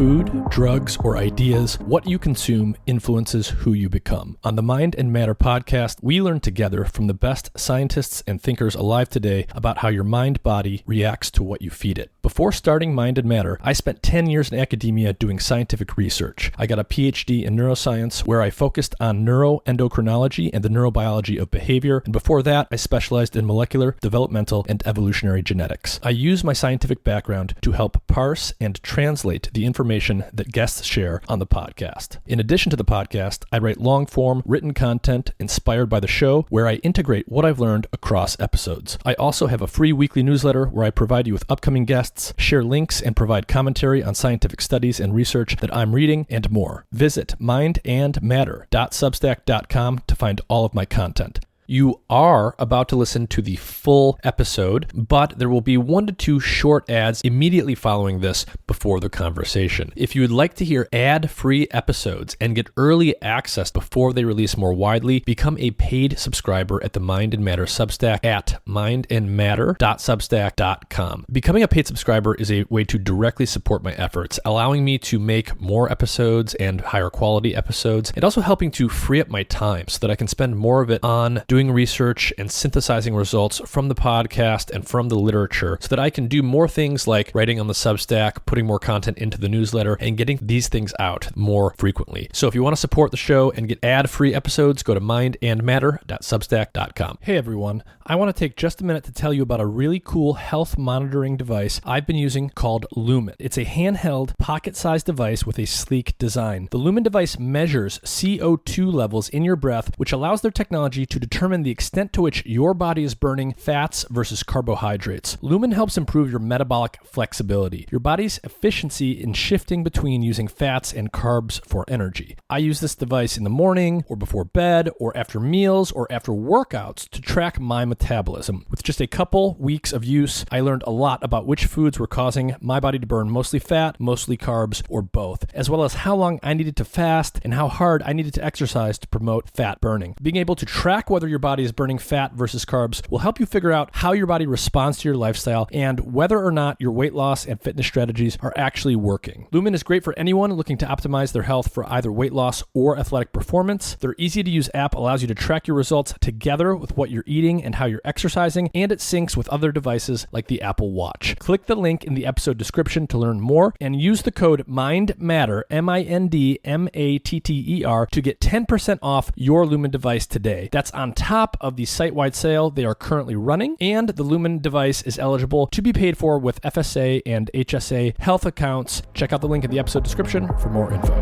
food, drugs, or ideas, what you consume influences who you become. On the Mind and Matter podcast, we learn together from the best scientists and thinkers alive today about how your mind-body reacts to what you feed it. Before starting Mind and Matter, I spent 10 years in academia doing scientific research. I got a PhD in neuroscience where I focused on neuroendocrinology and the neurobiology of behavior, and before that, I specialized in molecular, developmental, and evolutionary genetics. I use my scientific background to help parse and translate the information that guests share on the podcast. In addition to the podcast, I write long-form written content inspired by the show where I integrate what I've learned across episodes. I also have a free weekly newsletter where I provide you with upcoming guests, share links, and provide commentary on scientific studies and research that I'm reading, and more. Visit mindandmatter.substack.com to find all of my content. You are about to listen to the full episode, but there will be 1 to 2 short ads immediately following this before the conversation. If you would like to hear ad-free episodes and get early access before they release more widely, become a paid subscriber at the Mind and Matter Substack at mindandmatter.substack.com. Becoming a paid subscriber is a way to directly support my efforts, allowing me to make more episodes and higher quality episodes, and also helping to free up my time so that I can spend more of it on doing research and synthesizing results from the podcast and from the literature so that I can do more things like writing on the Substack, putting more content into the newsletter, and getting these things out more frequently. So if you want to support the show and get ad-free episodes, go to mindandmatter.substack.com. Hey everyone, I want to take just a minute to tell you about a really cool health monitoring device I've been using called Lumen. It's a handheld, pocket-sized device with a sleek design. The Lumen device measures CO2 levels in your breath, which allows their technology to determine the extent to which your body is burning fats versus carbohydrates. Lumen helps improve your metabolic flexibility, your body's efficiency in shifting between using fats and carbs for energy. I use this device in the morning or before bed or after meals or after workouts to track my metabolism. With just a couple weeks of use, I learned a lot about which foods were causing my body to burn mostly fat, mostly carbs, or both, as well as how long I needed to fast and how hard I needed to exercise to promote fat burning. Being able to track whether your body is burning fat versus carbs will help you figure out how your body responds to your lifestyle and whether or not your weight loss and fitness strategies are actually working. Lumen is great for anyone looking to optimize their health for either weight loss or athletic performance. Their easy-to-use app allows you to track your results together with what you're eating and how you're exercising, and it syncs with other devices like the Apple Watch. Click the link in the episode description to learn more and use the code MINDMATTER, MINDMATTER, to get 10% off your Lumen device today. That's on top of the site-wide sale they are currently running, and the Lumen device is eligible to be paid for with FSA and HSA health accounts. Check out the link in the episode description for more info.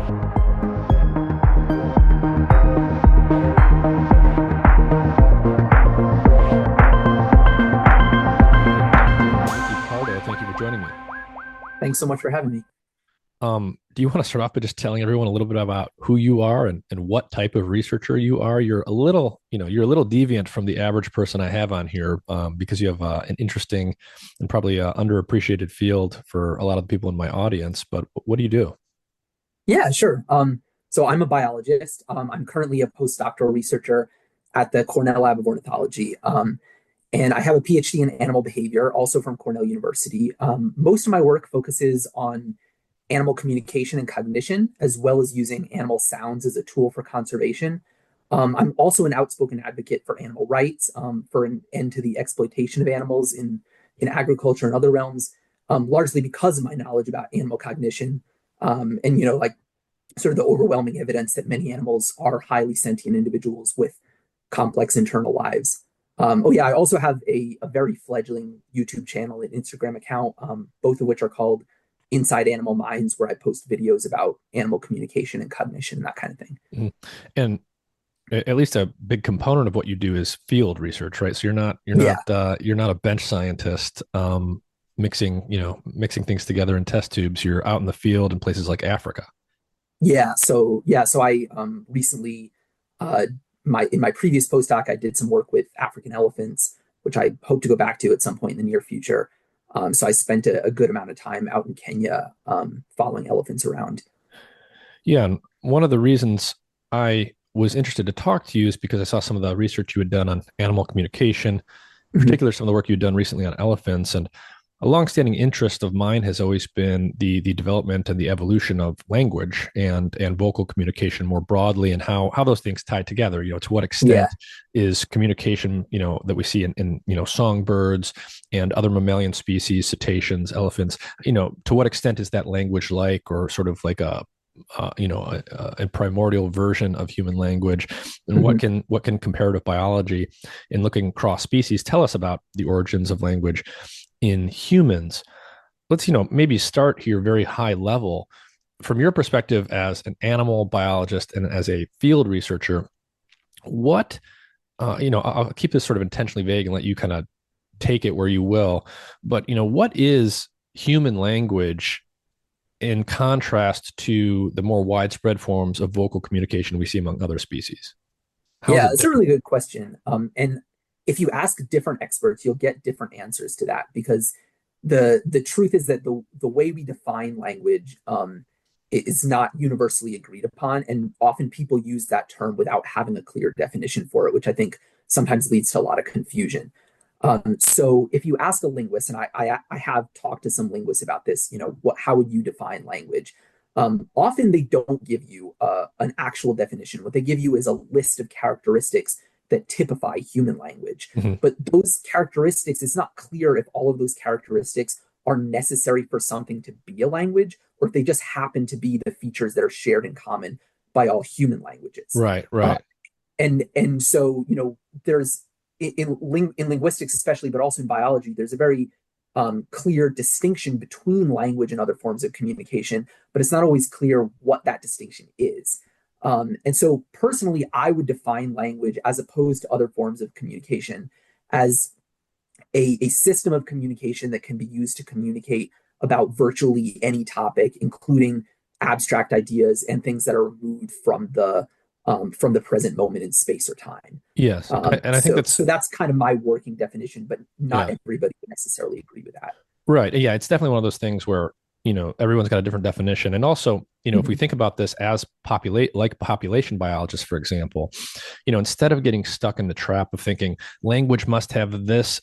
Pardo, thank you for joining me. Thanks so much for having me. Do you want to start off by just telling everyone a little bit about who you are and what type of researcher you are? You're a little deviant from the average person I have on here because you have an interesting and probably underappreciated field for a lot of the people in my audience. But what do you do? Yeah, sure. So I'm a biologist. I'm currently a postdoctoral researcher at the Cornell Lab of Ornithology. And I have a PhD in animal behavior, also from Cornell University. Most of my work focuses on animal communication and cognition, as well as using animal sounds as a tool for conservation. I'm also an outspoken advocate for animal rights, for an end to the exploitation of animals in agriculture and other realms, largely because of my knowledge about animal cognition, and sort of the overwhelming evidence that many animals are highly sentient individuals with complex internal lives. I also have a very fledgling YouTube channel and Instagram account, both of which are called Inside Animal Minds, where I post videos about animal communication and cognition and that kind of thing. Mm-hmm. And at least a big component of what you do is field research, right? So you're not a bench scientist mixing things together in test tubes. You're out in the field in places like Africa. So I recently in my previous postdoc, I did some work with African elephants, which I hope to go back to at some point in the near future. So I spent a good amount of time out in Kenya following elephants around. Yeah, and one of the reasons I was interested to talk to you is because I saw some of the research you had done on animal communication, in particular some of the work you'd done recently on elephants. And a longstanding interest of mine has always been the development and the evolution of language and vocal communication more broadly, and how those things tie together. To what Yeah. extent is communication, that we see in songbirds and other mammalian species, cetaceans, elephants, to what extent is that language like, or sort of like a primordial version of human language, and Mhm. what can comparative biology in looking across species tell us about the origins of language in humans? Let's maybe start here very high level from your perspective as an animal biologist and as a field researcher. What I'll keep this sort of intentionally vague and let you kind of take it where you will, but what is human language in contrast to the more widespread forms of vocal communication we see among other species? How is Yeah, it it's a different? really good question. And if you ask different experts, you'll get different answers to that because the truth is that the way we define language is not universally agreed upon, and often people use that term without having a clear definition for it, which I think sometimes leads to a lot of confusion. So if you ask a linguist, and I have talked to some linguists about this, how would you define language? Often they don't give you an actual definition. What they give you is a list of characteristics that typify human language. Mhm. But those characteristics, it's not clear if all of those characteristics are necessary for something to be a language, or if they just happen to be the features that are shared in common by all human languages. Right, Uh, right. and so there's in linguistics especially, but also in biology, there's a very clear distinction between language and other forms of communication, but it's not always clear what that distinction is. And so personally, I would define language as opposed to other forms of communication as a system of communication that can be used to communicate about virtually any topic, including abstract ideas and things that are removed from the present moment in space or time. Yes, and I think So that's kind of my working definition, but not yeah, everybody would necessarily agree with that. right. Yeah, it's definitely one of those things where everyone's got a different definition, and also if we Mhm. think about this as population biologists, for example, instead of getting stuck in the trap of thinking language must have this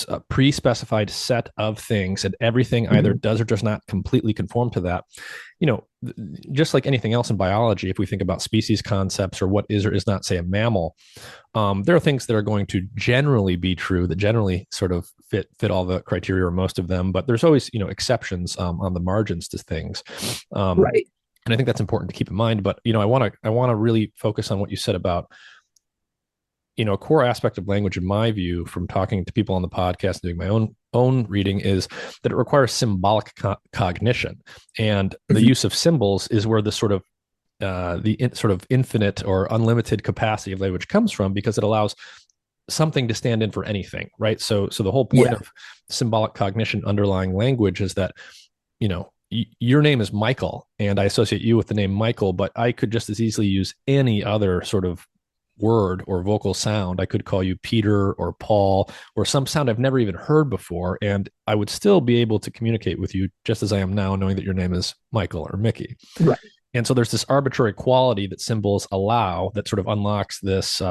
a pre-specified set of things, and everything either Mhm. does or does not completely conform to that. you know just like anything else in biology, if we think about species concepts or what is or is not, say, a mammal, there are things that are going to generally be true, that generally sort of fit all the criteria or most of them, but there's always exceptions on the margins to things. um, Right. and I think that's important to keep in mind. But I want to really focus on what you said about a core aspect of language, in my view, from talking to people on the podcast and doing my own reading, is that it requires symbolic cognition, and the Mhm. use of symbols is where the sort of sort of infinite or unlimited capacity of language comes from, because it allows something to stand in for anything, right? So the whole point Yeah. of symbolic cognition underlying language is that your name is Michael, and I associate you with the name Michael, but I could just as easily use any other sort of word or vocal sound. I could call you Peter or Paul or some sound I've never even heard before, and I would still be able to communicate with you just as I am now, knowing that your name is Michael or Mickey. Right. And so there's this arbitrary quality that symbols allow that sort of unlocks this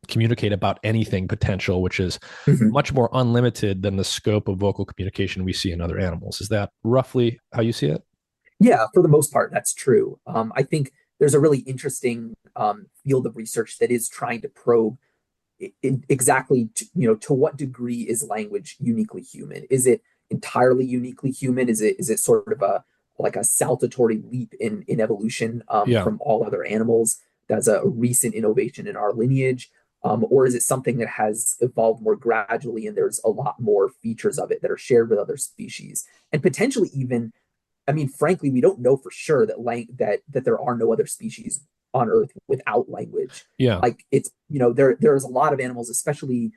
communicate about anything potential, which is Mhm. much more unlimited than the scope of vocal communication we see in other animals. Is that roughly how you see it? Yeah, for the most part, that's true. I think there's a really interesting field of research that is trying to probe exactly to what degree is language uniquely human? Is it entirely uniquely human? Is it sort of a like a saltatory leap in evolution Yeah. from all other animals? That's a recent innovation in our lineage. Or is it something that has evolved more gradually and there's a lot more features of it that are shared with other species? And potentially even, I mean, frankly, we don't know for sure that there are no other species on Earth without language. Yeah. Like it's there's a lot of animals, especially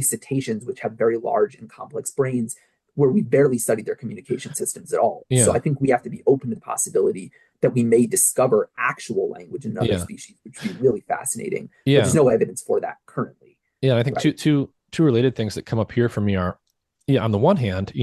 cetaceans, which have very large and complex brains, where we barely study their communication systems at all. So Yeah. I think we have to be open to the possibility that we may discover actual language in another Yeah. species, which would be really fascinating. But Yeah. there's no evidence for that currently. Yeah. I think Right. two related things that come up here for me are, yeah, on the one hand,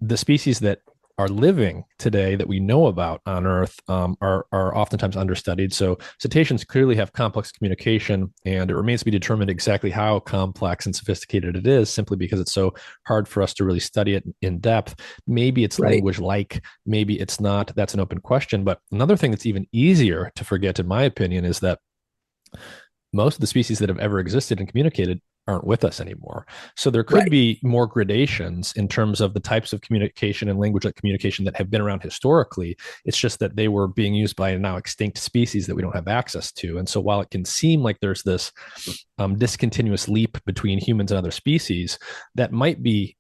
the species that are living today that we know about on Earth are oftentimes understudied. So cetaceans clearly have complex communication, and it remains to be determined exactly how complex and sophisticated it is, simply because it's so hard for us to really study it in depth. Maybe it's Right. language like, maybe it's not. That's an open question. But another thing that's even easier to forget, in my opinion, is that most of the species that have ever existed and communicated aren't with us anymore. So there could Right. be more gradations in terms of the types of communication and language like communication that have been around historically. It's just that they were being used by a now extinct species that we don't have access to. And so while it can seem like there's this discontinuous leap between humans and other species, that might be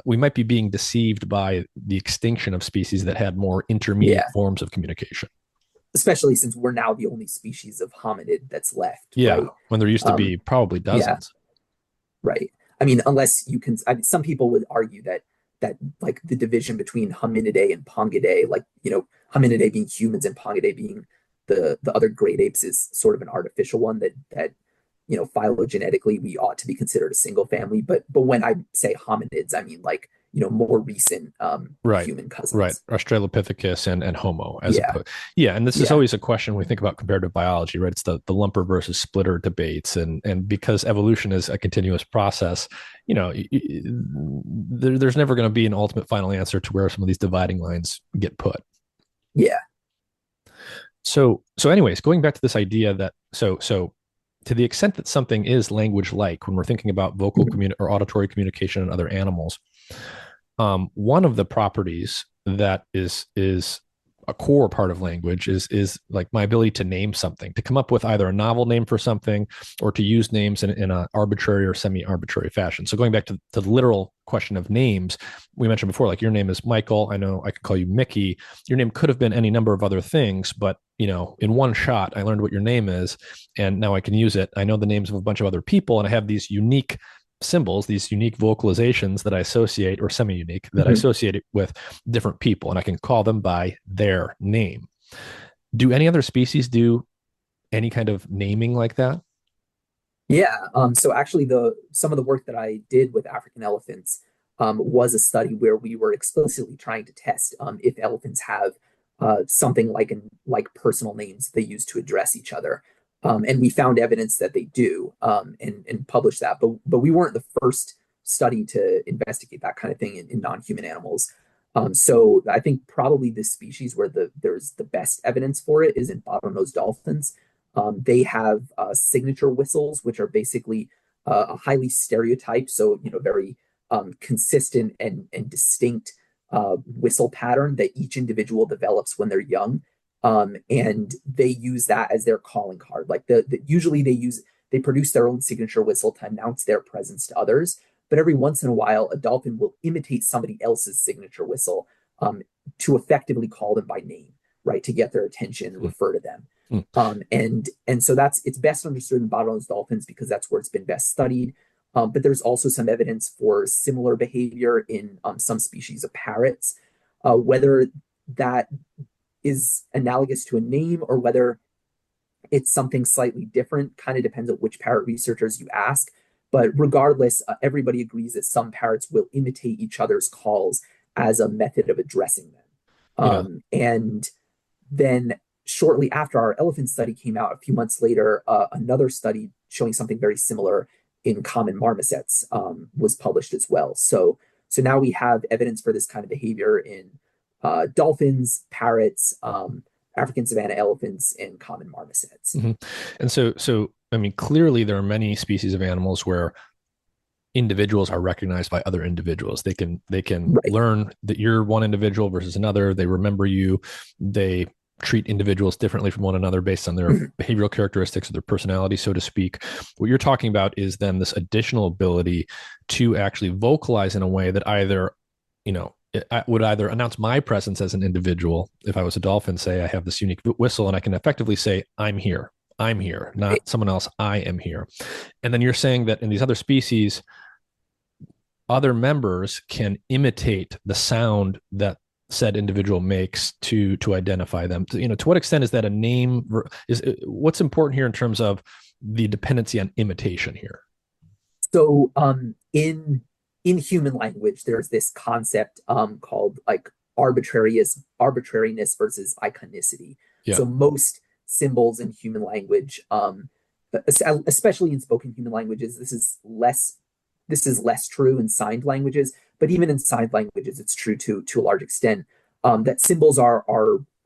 we might be being deceived by the extinction of species that had more intermediate Yeah. forms of communication. Especially since we're now the only species of hominid that's left, Yeah, right? when there used to Um, be probably yeah, dozens. right. I mean, unless you can, I mean, some people would argue that like the division between hominidae and pongidae, like hominidae being humans and pongidae being the other great apes, is sort of an artificial one that phylogenetically we ought to be considered a single family. But when I say hominids, I mean like more recent Right. human Right. cousins. Australopithecus and Homo as Yeah, opposed. Yeah. And this is yeah, always a question when we think about comparative biology, right? It's the lumper versus splitter debates. And because evolution is a continuous process, there's never going to be an ultimate final answer to where some of these dividing lines get put. yeah. So anyways, going back to this idea that so to the extent that something is language like, when we're thinking about vocal Mhm. or auditory communication in other animals, one of the properties that is a core part of language is like my ability to name something, to come up with either a novel name for something or to use names in an arbitrary or semi-arbitrary fashion. So going back to the literal question of names, we mentioned before, like your name is Michael. I know I could call you Mickey. Your name could have been any number of other things, but in one shot, I learned what your name is, and now I can use it. I know the names of a bunch of other people, and I have these unique symbols, these unique vocalizations that I associate, or semi-unique, that I Mhm. associate it with different people, and I can call them by their name. Do any other species do any kind of naming like that? Yeah. So actually, the some of the work that I did with African elephants was a study where we were explicitly trying to test if elephants have something like personal names they use to address each other, and we found evidence that they do, and published that. But we weren't the first study to investigate that kind of thing in non-human animals. So I think probably the species where there's the best evidence for it is in bottlenose dolphins. They have signature whistles, which are basically a highly stereotyped, so very consistent and distinct whistle pattern that each individual develops when they're young, and they use that as their calling card. Like usually they produce their own signature whistle to announce their presence to others, but every once in a while, a dolphin will imitate somebody else's signature whistle to effectively call them by name, right, to get their attention and refer to them. Mm. And so it's best understood in bottlenose dolphins because that's where it's been best studied. But there's also some evidence for similar behavior in some species of parrots. Whether that is analogous to a name or whether it's something slightly different kind of depends on which parrot researchers you ask. But regardless, everybody agrees that some parrots will imitate each other's calls as a method of addressing them. Yeah. And then shortly after our elephant study came out, a few months later, another study showing something very similar in common marmosets was published as well. So now we have evidence for this kind of behavior in dolphins, parrots, African savanna elephants, and common marmosets. Mm-hmm. And so I mean, clearly there are many species of animals where individuals are recognized by other individuals. They can Right. learn that you're one individual versus another. They remember you. They treat individuals differently from one another based on their behavioral characteristics or their personality, so to speak. What you're talking about is then this additional ability to actually vocalize in a way that either, it would either announce my presence as an individual. If I was a dolphin, say I have this unique whistle and I can effectively say, I'm here. I'm here, Right. not someone else. I am here. And then you're saying that in these other species, other members can imitate the sound that said individual makes to identify them. To what extent is that a name? Is what's important here in terms of the dependency on imitation here? So in in human language, there's this concept called like arbitrariness versus iconicity. Yeah. So most symbols in human language, especially in spoken human languages, this is less true in signed languages, but even in signed languages, it's true to a large extent, that symbols are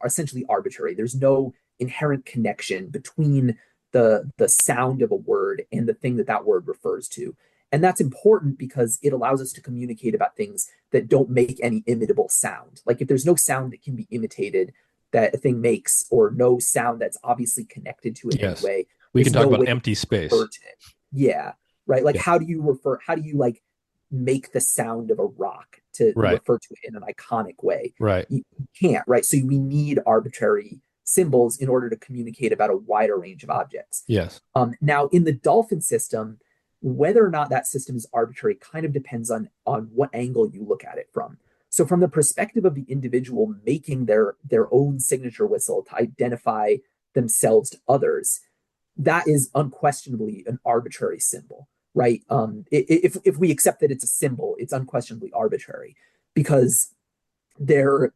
essentially arbitrary. There's no inherent connection between the sound of a word and the thing that that word refers to. And that's important because it allows us to communicate about things that don't make any imitable sound. Like if there's no sound that can be imitated that a thing makes, or no sound that's obviously connected to it Yes. anyway, We can there's talk no about way empty to refer space. to it. Yeah, right. Like Yeah. how do you like make the sound of a rock to Right. refer to it in an iconic way? Right. You can't, right? So we need arbitrary symbols in order to communicate about a wider range of objects. Yes. Now, in the dolphin system, whether or not that system is arbitrary kind of depends on what angle you look at it from. So, from the perspective of the individual making their own signature whistle to identify themselves to others, that is unquestionably an arbitrary symbol, right? If we accept that it's a symbol, it's unquestionably arbitrary because their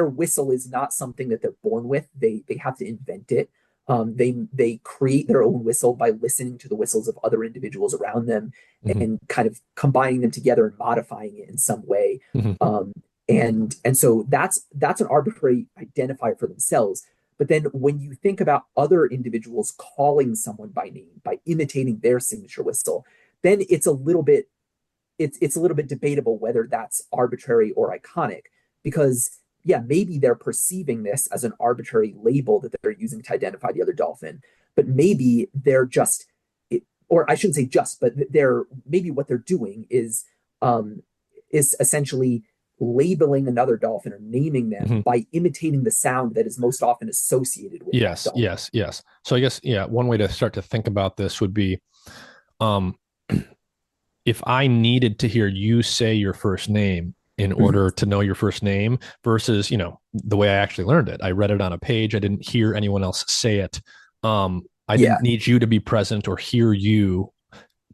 whistle is not something that they're born with. They have to invent it. They create their own whistle by listening to the whistles of other individuals around them Hmm. and kind of combining them together and modifying it in some way. Hmm. And so that's an arbitrary identifier for themselves. But then when you think about other individuals calling someone by name, by imitating their signature whistle, then it's a little bit debatable whether that's arbitrary or iconic, because yeah, maybe they're perceiving this as an arbitrary label that they're using to identify the other dolphin, but maybe they're just, or I shouldn't say just, but they're maybe what they're doing is essentially labeling another dolphin or naming them Hmm. by imitating the sound that is most often associated with that Yes. dolphin. Yes. Yes. So I guess, yeah, one way to start to think about this would be, um, if I needed to hear you say your first name in Mhm. order to know your first name versus, the way I actually learned it. I read it on a page. I didn't hear anyone else say it. I Yeah, didn't need you to be present or hear you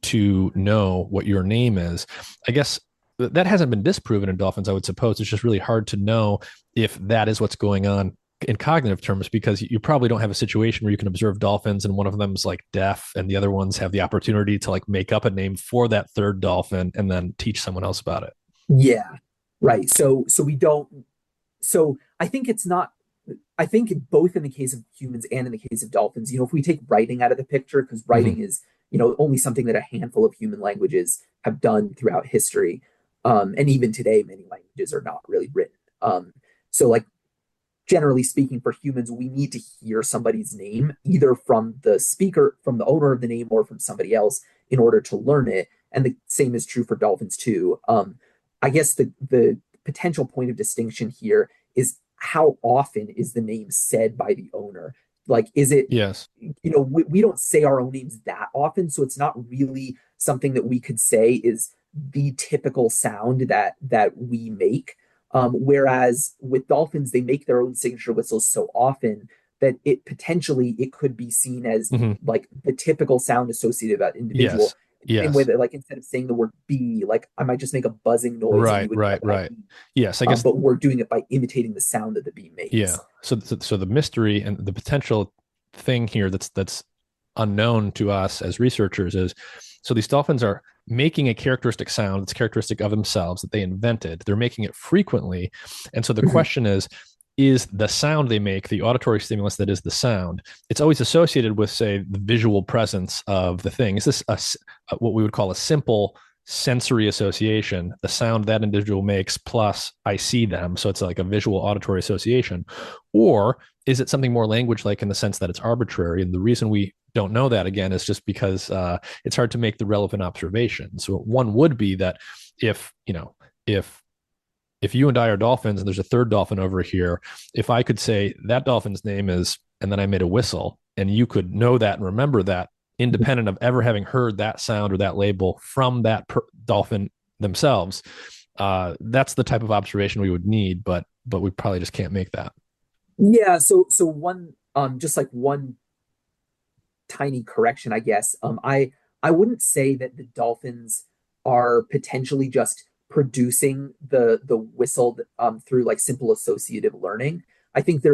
to know what your name is. I guess that hasn't been disproven in dolphins, I would suppose. It's just really hard to know if that is what's going on in cognitive terms, because you probably don't have a situation where you can observe dolphins and one of them's like deaf and the other ones have the opportunity to like make up a name for that third dolphin and then teach someone else about it. yeah, right. So we don't. So I think it's not. I think both in the case of humans and in the case of dolphins, if we take writing out of the picture, because Mm-hmm. writing is, only something that a handful of human languages have done throughout history. And even today, many languages are not really written. So like generally speaking, for humans, we need to hear somebody's name either from the speaker, from the owner of the name, or from somebody else in order to learn it. And the same is true for dolphins too. I guess the potential point of distinction here is how often is the name said by the owner? Like, is it, Yes. we don't say our own names that often, so it's not really something that we could say is the typical sound that we make. Whereas with dolphins, they make their own signature whistles so often that it could be seen as Mm-hmm. like the typical sound associated with that individual. Yes. In the same way Yes. that, like, instead of saying the word bee, like I might just make a buzzing noise and Right. you would know Right. what I Right. mean. Yes. I guess. But we're doing it by imitating the sound that the bee Yeah. makes. So the mystery and the potential thing here that's unknown to us as researchers is, so these dolphins are making a characteristic sound that's characteristic of themselves that they invented. They're making it frequently. And so the Mhm. question is the sound they make, the auditory stimulus that is the sound, it's always associated with, say, the visual presence of the thing. Is this what we would call a simple sensory association, the sound that individual makes plus I see them? So it's like a visual auditory association. Or is it something more language like in the sense that it's arbitrary? And the reason we don't know that, again, is just because it's hard to make the relevant observation. So one would be that if, if if you and I are dolphins and there's a third dolphin over here, if I could say that dolphin's name is, and then I made a whistle, and you could know that and remember that, independent of ever having heard that sound or that label from that dolphin themselves, that's the type of observation we would need, but we probably just can't make that. Yeah, so one just like one tiny correction, I guess. I wouldn't say that the dolphins are potentially just producing the whistle through like simple associative learning. I think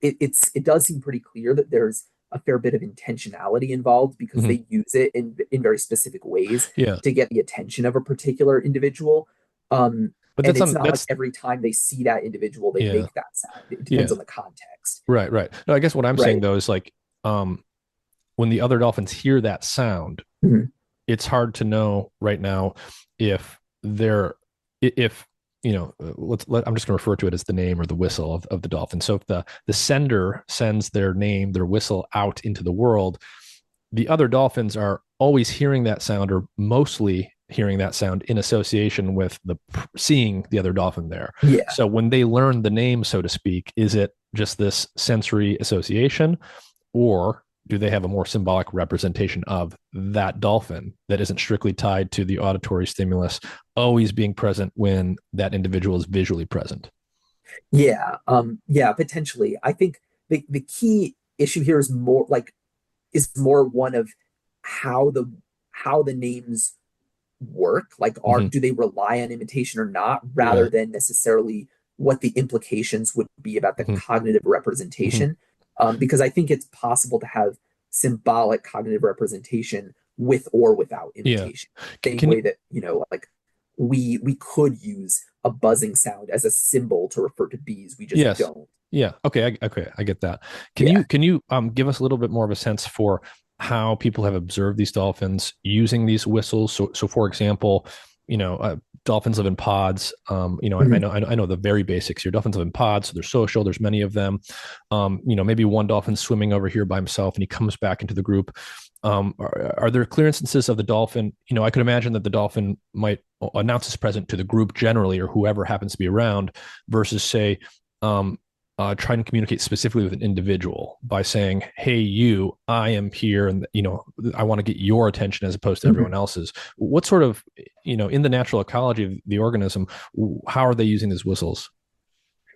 it does seem pretty clear that there's a fair bit of intentionality involved because Hmm. they use it in very specific ways Yeah. to get the attention of a particular individual. But And that's it's on not like that's every time they see that individual, they yeah. make that sound. It depends Yeah. on the context. Right, right. No, I guess what I'm saying Right. though is like um when the other dolphins hear that sound, Mhm. it's hard to know right now if they're if I'm just going to refer to it as the name or the whistle of the dolphin. So if the sender sends their name, their whistle out into the world, the other dolphins are always hearing that sound or mostly hearing that sound in association with the seeing the other dolphin there. Yeah. So when they learn the name, so to speak, is it just this sensory association, or do they have a more symbolic representation of that dolphin that isn't strictly tied to the auditory stimulus always being present when that individual is visually present? Yeah, potentially. I think the key issue here is more one of how the names work. Like, Mm-hmm. do they rely on imitation or not, Yeah. rather than necessarily what the implications would be about the Mm-hmm. cognitive Mm-hmm. representation. Because I think it's possible to have symbolic cognitive representation with or without Yeah. imitation. Same Can you? way that, we could use a buzzing sound as a symbol to refer to bees. We just Yes. don't. Yeah. Okay. Okay. I get that. Can Yeah. you give us a little bit more of a sense for how people have observed these dolphins using these whistles? So for example, dolphins live in pods. I Mhm. know I know the very basics here. Dolphins live in pods, so they're social. There's many of them. Maybe one dolphin's swimming over here by himself, and he comes back into the group. Are there clear instances of the dolphin? I could imagine that the dolphin might announce his presence to the group generally, or whoever happens to be around, versus say, um, trying to communicate specifically with an individual by saying, "Hey, you, I am here, and I want to get your attention as opposed to everyone Mhm. else's." What sort of, in the natural ecology of the organism, how are they using these whistles?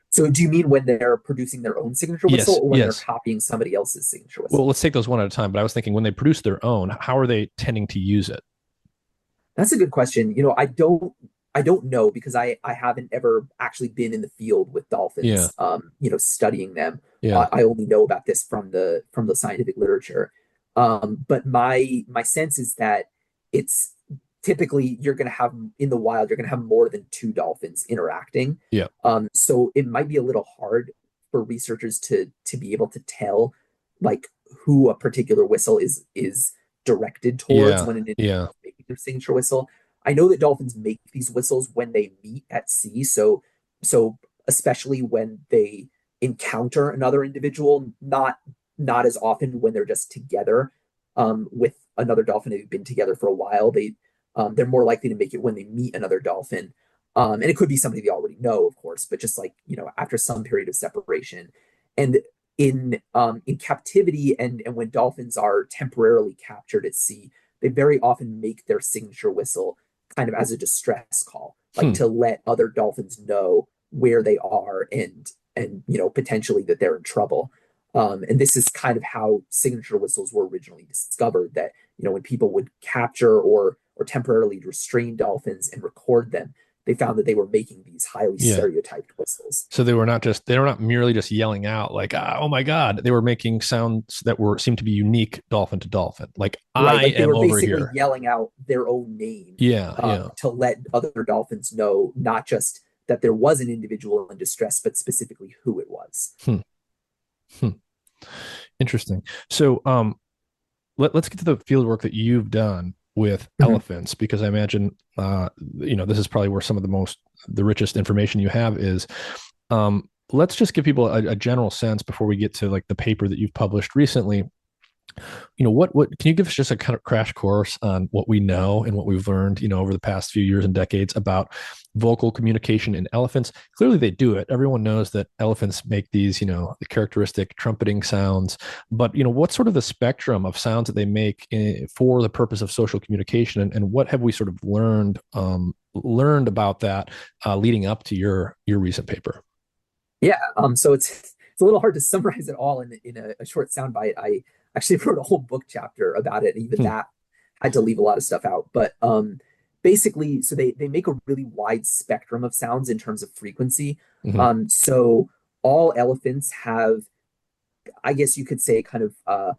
So do you mean when they're producing their own signature whistle, Yes, or when they're yes. copying somebody else's signature Well, whistle? let's take those one at a time. But I was thinking when they produce their own, how are they tending to use it? That's a good question. I don't know because I haven't ever actually been in the field with Yeah, dolphins, studying them. yeah, I only know about this from the scientific literature. But my sense is that it's typically you're going to have in the wild, you're going to have more than two dolphins interacting. yeah, So it might be a little hard for researchers to be able to tell like who a particular whistle is directed towards yeah, when an individual yeah, is making their signature whistle. I know that dolphins make these whistles when they meet at sea. So especially when they encounter another individual, not as often when they're just together with another dolphin who've been together for a while. They're more likely to make it when they meet another dolphin. And it could be somebody they already know, of course, but just like, after some period of separation. And in captivity and when dolphins are temporarily captured at sea, they very often make their signature whistle kind of as a distress call, like hmm, to let other dolphins know where they are and potentially that they're in trouble. And this is kind of how signature whistles were originally discovered. That when people would capture or temporarily restrain dolphins and record them, they found that they were making these highly yeah. stereotyped whistles. So they were not merely just yelling out like, oh my God. They were making sounds that were seemed to be unique dolphin to dolphin. Like Right, I like they am were over basically here. yelling out their own name Yeah, yeah. to let other dolphins know not just that there was an individual in distress, but specifically who it was. Hmm, hmm. Interesting. So let's get to the field work that you've done with Mhm. elephants, because I imagine this is probably where some of the richest information you have is. Let's just give people a general sense before we get to like the paper that you've published recently. What can you give us just a kind of crash course on what we know and what we've learned over the past few years and decades about vocal communication in elephants? Clearly they do it. Everyone knows that elephants make these the characteristic trumpeting sounds, but what's sort of the spectrum of sounds that they make for the purpose of social communication, and what have we sort of learned about that leading up to your recent paper? Yeah, so it's a little hard to summarize it all in a short soundbite. I actually wrote a whole book chapter about it, and even Hmm. that had to leave a lot of stuff out. But basically, so they make a really wide spectrum of sounds in terms of frequency. Hmm. So all elephants have, I guess you could say, kind of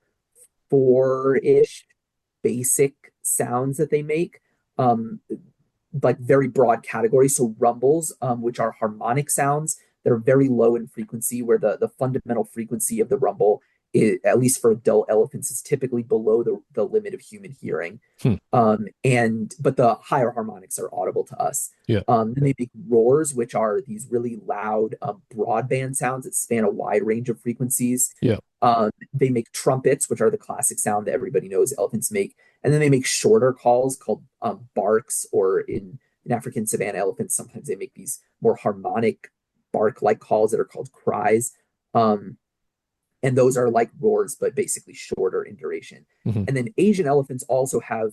four-ish basic sounds that they make. Um, like very broad categories. So rumbles, which are harmonic sounds that are very low in frequency, where the fundamental frequency of the rumble, is, at least for adult elephants, is typically below the limit of human hearing. Hmm. And but the higher harmonics are audible to us. Yeah. Then they make roars, which are these really loud broadband sounds that span a wide range of frequencies. Yeah. They make trumpets, which are the classic sound that everybody knows elephants make. And then they make shorter calls called barks, or in African savanna elephants, sometimes they make these more harmonic bark-like calls that are called cries. Um, and those are like roars, but basically shorter in duration. Hmm. And then Asian elephants also have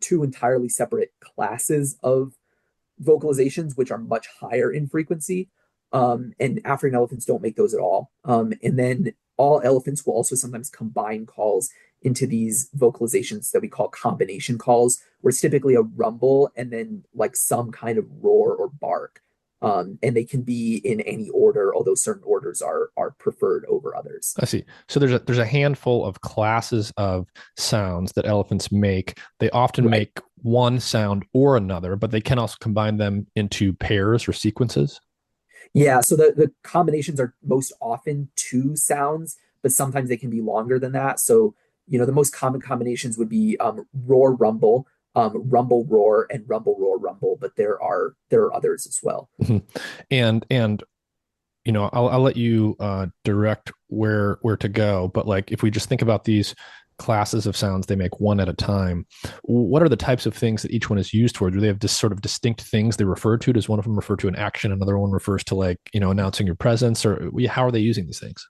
two entirely separate classes of vocalizations, which are much higher in frequency. And African elephants don't make those at all. And then all elephants will also sometimes combine calls into these vocalizations that we call combination calls, where it's typically a rumble and then like some kind of roar or bark. And they can be in any order, although certain orders are preferred over others. I see. So there's a handful of classes of sounds that elephants make. They often Right. make one sound or another, but they can also combine them into pairs or sequences. Yeah, so the combinations are most often two sounds, but sometimes they can be longer than that. So, the most common combinations would be roar rumble, rumble roar, and rumble roar rumble, but there are others as well. Mhm. And I'll let you direct where to go, but like if we just think about these classes of sounds, they make one at a time. What are the types of things that each one is used for? Do they have just sort of distinct things they refer to? Does one of them refer to an action? Another one refers to like, announcing your presence, or how are they using these things?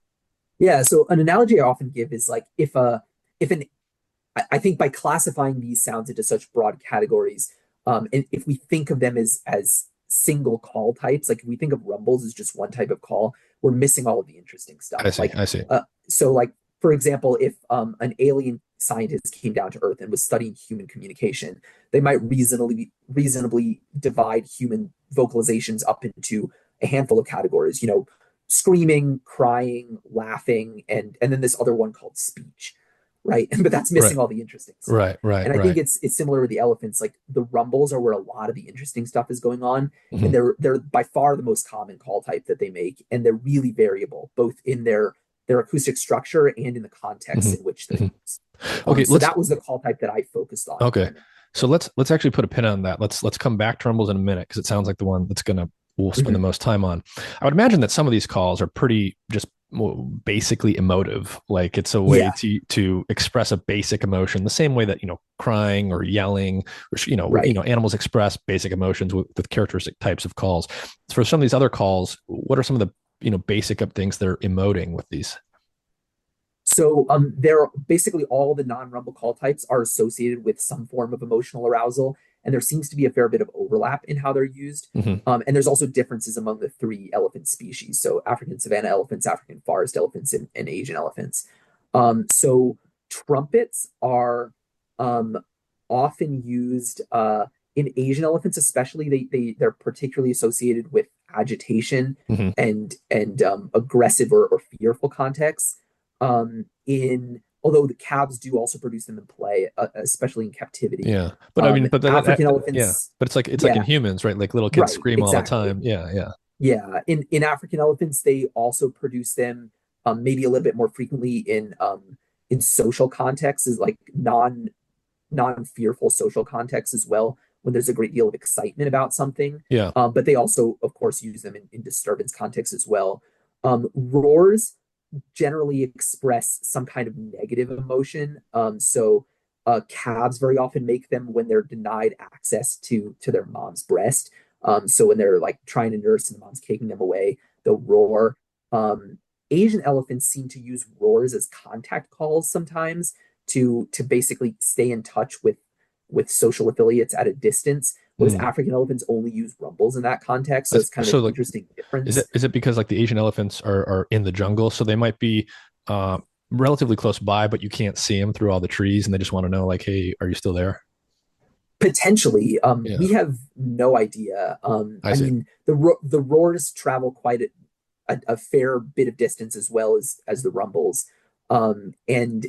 Yeah, so an analogy I often give is like if an I think by classifying these sounds into such broad categories, and if we think of them as single call types, like if we think of rumbles as just one type of call, we're missing all of the interesting I stuff. see. I see. Like for example, if an alien scientist came down to Earth and was studying human communication, they might reasonably divide human vocalizations up into a handful of categories. Screaming, crying, laughing, and then this other one called speech, right? But that's Right. missing all the interesting stuff. Right. Right. And I think Right. it's similar with the elephants. Like the rumbles are where a lot of the interesting stuff is going on, and Mhm. they're by far the most common call type that they make, and they're really variable both in their acoustic structure and in the context Mhm. in which they're Mhm. used. Okay. So that was the call type that I focused on. Okay. So let's actually put a pin on that. Let's come back to rumbles in a minute because it sounds like the one we'll spend the Mhm. most time on. I would imagine that some of these calls are pretty just basically emotive. Like it's a way Yeah, to express a basic emotion, the same way that crying or yelling, or right. animals express basic emotions with characteristic types of calls. For some of these other calls, what are some of the basic up things that are emoting with these? So there basically all the non-rumble call types are associated with some form of emotional arousal, and there seems to be a fair bit of overlap in how they're used. Hmm. And there's also differences among the three elephant species, so African savanna elephants, African forest elephants, and Asian elephants. So trumpets are um, often used in Asian elephants, especially. They're particularly associated with agitation Hmm. and aggressive or fearful contexts. In Although the calves do also produce them in play, especially in captivity. Yeah, but I mean, but African yeah, elephants, but it's like in yeah, humans, right? Like little kids right, scream all the exactly. time. Yeah, yeah. Yeah, in African elephants, they also produce them maybe a little bit more frequently in social contexts, is like non-fearful social contexts as well, when there's a great deal of excitement about something. Yeah. But they also, of course, use them in disturbance contexts as well. Roars generally express some kind of negative emotion. Calves very often make them when they're denied access to their mom's breast. So when they're like trying to nurse and the mom's kicking them away, they'll roar. Um, Asian elephants seem to use roars as contact calls sometimes to basically stay in touch with social affiliates at a distance, whereas Mm. African elephants only use rumbles in that context. So That's- it's kind of So an like, interesting is difference. it because like the Asian elephants are in the jungle, so they might be uh relatively close by, but you can't see them through all the trees, and they just want to know like, hey, are you still there? Potentially, Yeah, we have no idea. I I see. mean, the roars travel quite a fair bit of distance as well as the rumbles. And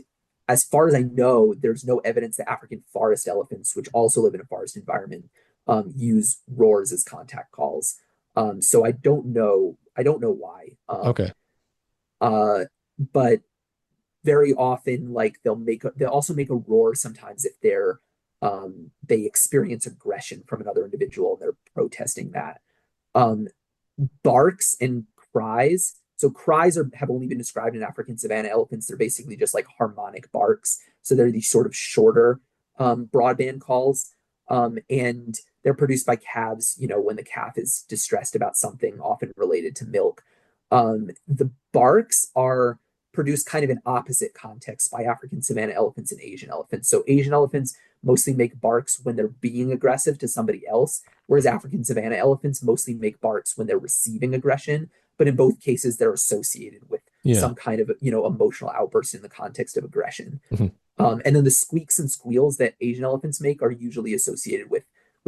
as far as I know, there's no evidence that African forest elephants, which also live in a forest environment, use roars as contact calls. So I don't know. I don't know why. Okay. Uh, but very often, like they'll also make a roar sometimes if they experience aggression from another individual and they're protesting that. Um, Barks and cries. So cries have only been described in African savanna elephants. They're basically just like harmonic barks. So they're these sort of shorter broadband calls. And they're produced by calves, when the calf is distressed about something, often related to milk. The barks are produced kind of in opposite contexts by African savanna elephants and Asian elephants. So Asian elephants mostly make barks when they're being aggressive to somebody else, whereas African savanna elephants mostly make barks when they're receiving aggression. But in both cases, they're associated with Yeah. some kind of emotional outburst in the context of aggression. Mhm. And then the squeaks and squeals that Asian elephants make are usually associated with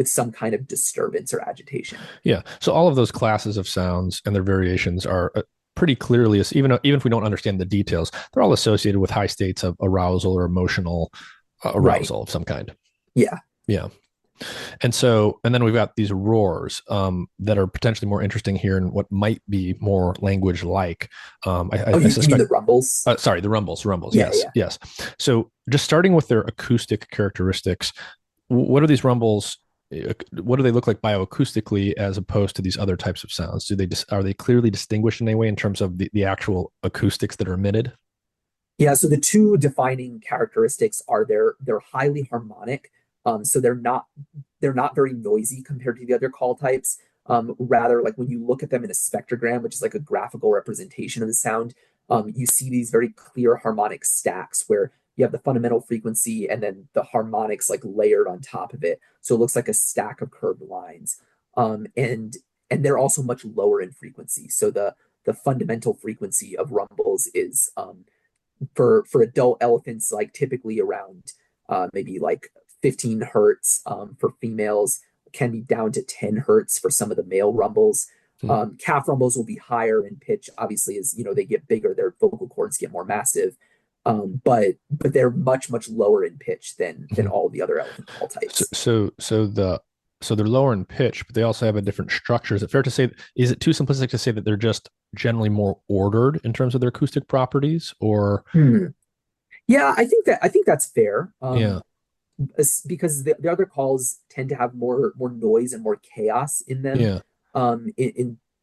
some kind of disturbance or agitation. Yeah. So all of those classes of sounds and their variations are pretty clearly, even if we don't understand the details, they're all associated with high states of arousal or emotional Right. arousal of some kind. Yeah. Yeah. And then we've got these roars that are potentially more interesting here and what might be more language like. Oh, I you mean the suspect. rumbles? Sorry, the rumbles. Yeah, Yes, yeah. yes. So just starting with their acoustic characteristics, what are these rumbles? What do they look like bioacoustically as opposed to these other types of sounds? Are they clearly distinguished in any way in terms of the actual acoustics that are emitted? Yeah, so the two defining characteristics are they're highly harmonic. So they're not very noisy compared to the other call types. Rather, like when you look at them in a spectrogram, which is like a graphical representation of the sound, you see these very clear harmonic stacks where you have the fundamental frequency and then the harmonics like layered on top of it. So it looks like a stack of curved lines. And they're also much lower in frequency. So the fundamental frequency of rumbles is for adult elephants, like typically around maybe like 15 hertz for females, can be down to 10 hertz for some of the male rumbles. Hmm. Calf rumbles will be higher in pitch, obviously, as they get bigger, their vocal cords get more massive. But they're much lower in pitch than Mhm. all the other elephant call So, types. so, so the so they're lower in pitch, but they also have a different structure. Is it fair to say? Is it too simplistic to say that they're just generally more ordered in terms of their acoustic properties? Or Hmm. Yeah, I think that's fair. yeah, Because the other calls tend to have more noise and more chaos in them. yeah.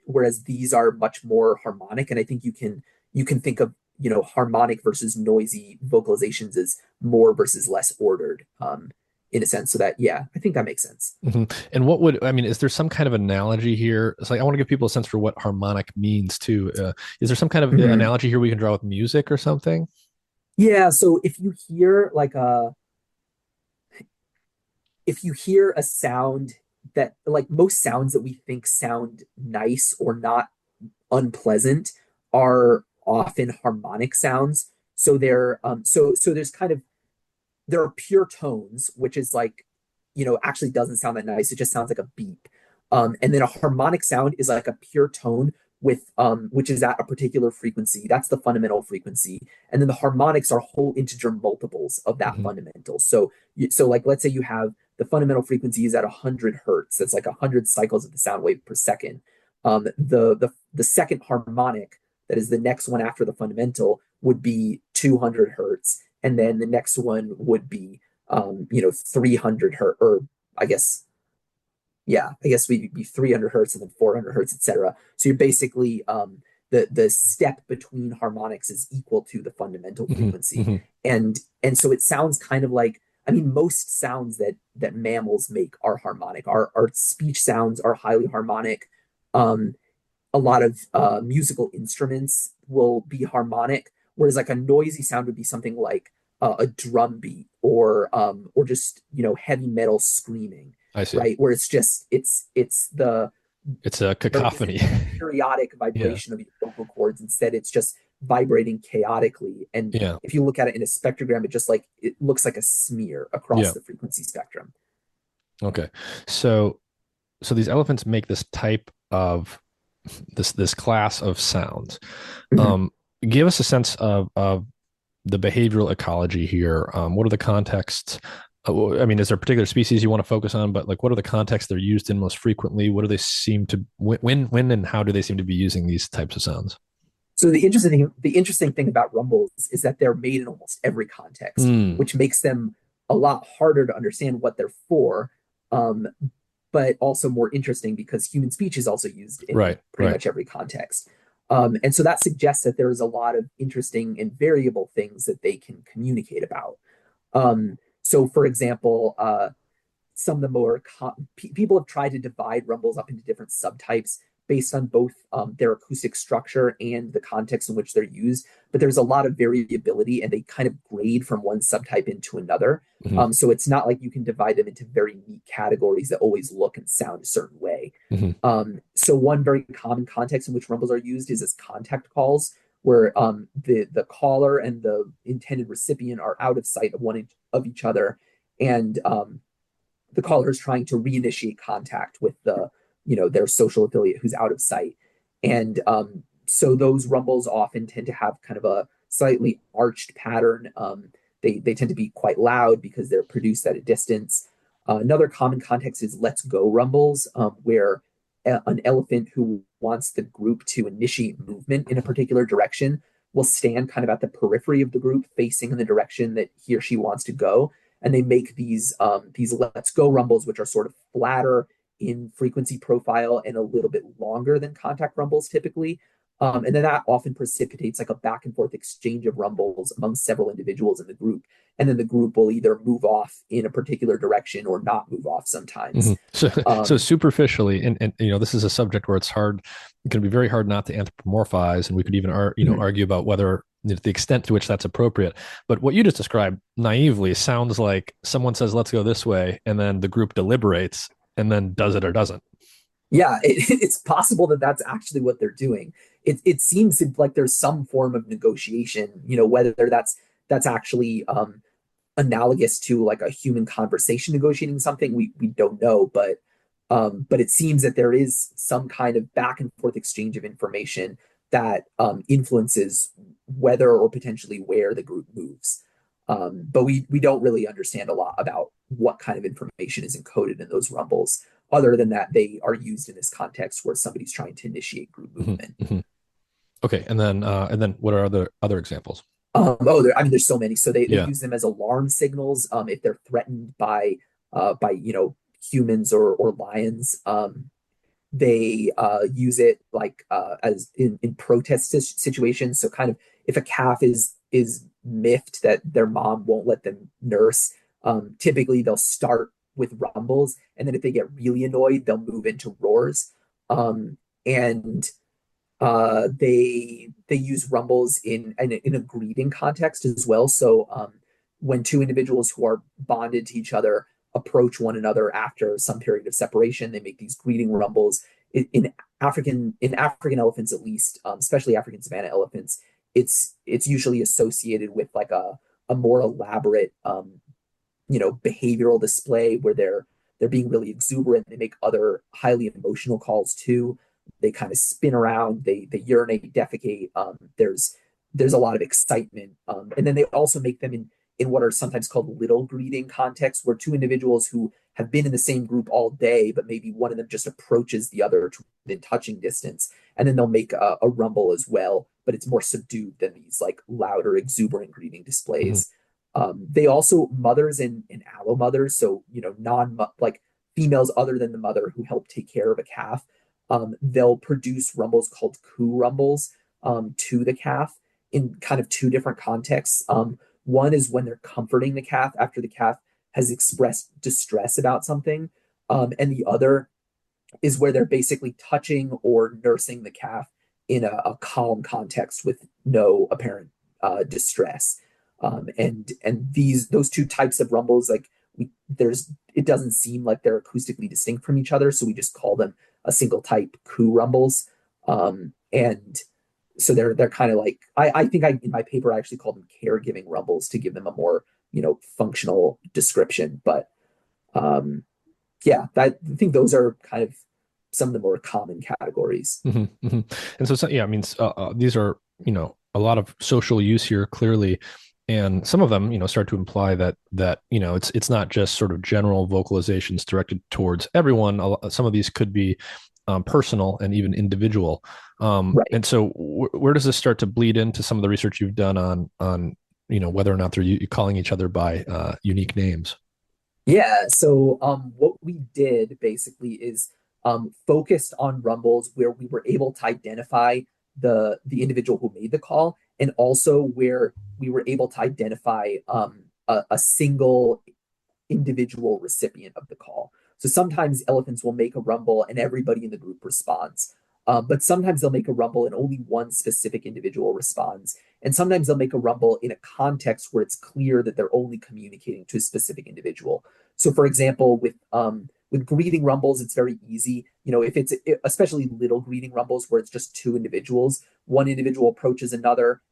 Whereas these are much more harmonic, and I think you can think of harmonic versus noisy vocalizations as more versus less ordered, in a sense. So that, yeah, I think that makes sense. Mhm. And what would I mean? Is there some kind of analogy here? It's like I want to give people a sense for what harmonic means too. Is there some kind of Mhm. analogy here we can draw with music or something? Yeah, so if you hear a sound that, like, most sounds that we think sound nice or not unpleasant are often harmonic sounds. So there's kind of there are pure tones, which is like, actually doesn't sound that nice. It just sounds like a beep. And then a harmonic sound is like a pure tone with which is at a particular frequency. That's the fundamental frequency. And then the harmonics are whole integer multiples of that Mhm. fundamental. So like let's say you have the fundamental frequency is at 100 hertz. That's like 100 cycles of the sound wave per second. The second harmonic, that is the next one after the fundamental, would be 200 hertz, and then the next one would be 300 hertz, or I guess, yeah, I guess we'd be 300 hertz and then 400 hertz, etc. So you're basically the step between harmonics is equal to the fundamental Mhm. frequency. Mhm. And so it sounds kind of like, I mean, most sounds that mammals make are harmonic. Our speech sounds are highly harmonic. um a lot of musical instruments will be harmonic, whereas like a noisy sound would be something like a drum beat, or just heavy metal screaming, I see. right? Where it's the It's a there isn't cacophony. a periodic Yeah. vibration of your vocal cords. Instead, it's just vibrating chaotically. And Yeah. if you look at it in a spectrogram, it looks like a smear across Yeah. the frequency spectrum. Okay. So so these elephants make this type of this class of sounds. Mhm. Um, Give us a sense of the behavioral ecology here. What are the contexts? I mean, is there a particular species you want to focus on? But like, what are the contexts they're used in most frequently? What do they seem to when and how do they seem to be using these types of sounds? So the interesting thing about rumbles is that they're made in almost every context, Hmm. which makes them a lot harder to understand what they're for, um, but also more interesting because human speech is also used in Right. pretty Right. much every context. And so that suggests that there's a lot of interesting and variable things that they can communicate about. So, for example, some of the more people have tried to divide rumbles up into different subtypes based on both their acoustic structure and the context in which they're used. But there's a lot of variability, and they kind of grade from one subtype into another. Hmm. So it's not like you can divide them into very neat categories that always look and sound a certain way. Hmm. So one very common context in which rumbles are used is as contact calls, where the caller and the intended recipient are out of sight of one of each other, and the caller is trying to reinitiate contact with their social affiliate who's out of sight. And so those rumbles often tend to have kind of a slightly arched pattern. They tend to be quite loud because they're produced at a distance. Another common context is let's go rumbles, where an elephant who wants the group to initiate movement in a particular direction will stand kind of at the periphery of the group, facing in the direction that he or she wants to go, and they make these let's go rumbles, which are sort of flatter in frequency profile and a little bit longer than contact rumbles typically. And then that often precipitates like a back and forth exchange of rumbles among several individuals in the group. And then the group will either move off in a particular direction or not move off sometimes. Hmm. So, so Um, superficially, and this is a subject where it's hard, it can be very hard not to anthropomorphize, and we could even argue about whether the extent to which that's appropriate. But what you just described naively sounds like someone says, "Let's go this way," and then the group deliberates and then does it or doesn't. yeah, it's possible that that's actually what they're doing. It seems like there's some form of negotiation, whether that's actually analogous to like a human conversation negotiating something, we don't know, but it seems that there is some kind of back and forth exchange of information that influences whether or potentially where the group moves. But we don't really understand a lot about what kind of information is encoded in those rumbles, other than that they are used in this context where somebody's trying to initiate group Mhm, movement. mhm. Okay, and then what are other examples? I mean, there's so many. So they Yeah. use them as alarm signals if they're threatened by humans or lions. They use it like as in protest situations. So kind of if a calf is miffed that their mom won't let them nurse, typically they'll start with rumbles, and then if they get really annoyed, they'll move into roars. And they use rumbles in a greeting context as well. So when two individuals who are bonded to each other approach one another after some period of separation, they make these greeting rumbles. In African elephants, at least, especially African savanna elephants, it's usually associated with like a more elaborate behavioral display where they're being really exuberant. They make other highly emotional calls too. They kind of spin around. They urinate, defecate. There's a lot of excitement, and then they also make them in what are sometimes called little greeting contexts, where two individuals who have been in the same group all day, but maybe one of them just approaches the other to within touching distance, and then they'll make a rumble as well, but it's more subdued than these like louder, exuberant greeting Mhm. displays. They also mothers and allo mothers, so non like females other than the mother who help take care of a calf. They'll produce rumbles called coo rumbles to the calf in kind of two different contexts. One is when they're comforting the calf after the calf has expressed distress about something, and the other is where they're basically touching or nursing the calf in a calm context with no apparent distress. And those two types of rumbles, like it doesn't seem like they're acoustically distinct from each other, so we just call them a single type coo rumbles. And so they're kind of like I think in my paper I actually called them caregiving rumbles to give them a more functional description. But um, Yeah, I think those are kind of some of the more common categories. And so, yeah, I mean, these are, a lot of social use here clearly. And some of them, start to imply that it's not just sort of general vocalizations directed towards everyone. Some of these could be personal and even individual. Right. And so, where does this start to bleed into some of the research you've done on whether or not they're calling each other by unique names? Yeah. So what we did basically is focused on rumbles where we were able to identify the individual who made the call, and also where we were able to identify a single individual recipient of the call. So sometimes elephants will make a rumble and everybody in the group responds. But sometimes they'll make a rumble and only one specific individual responds. And sometimes they'll make a rumble in a context where it's clear that they're only communicating to a specific individual. So, for example, with greeting rumbles, it's very easy. If it's especially little greeting rumbles where it's just two individuals, one individual approaches another,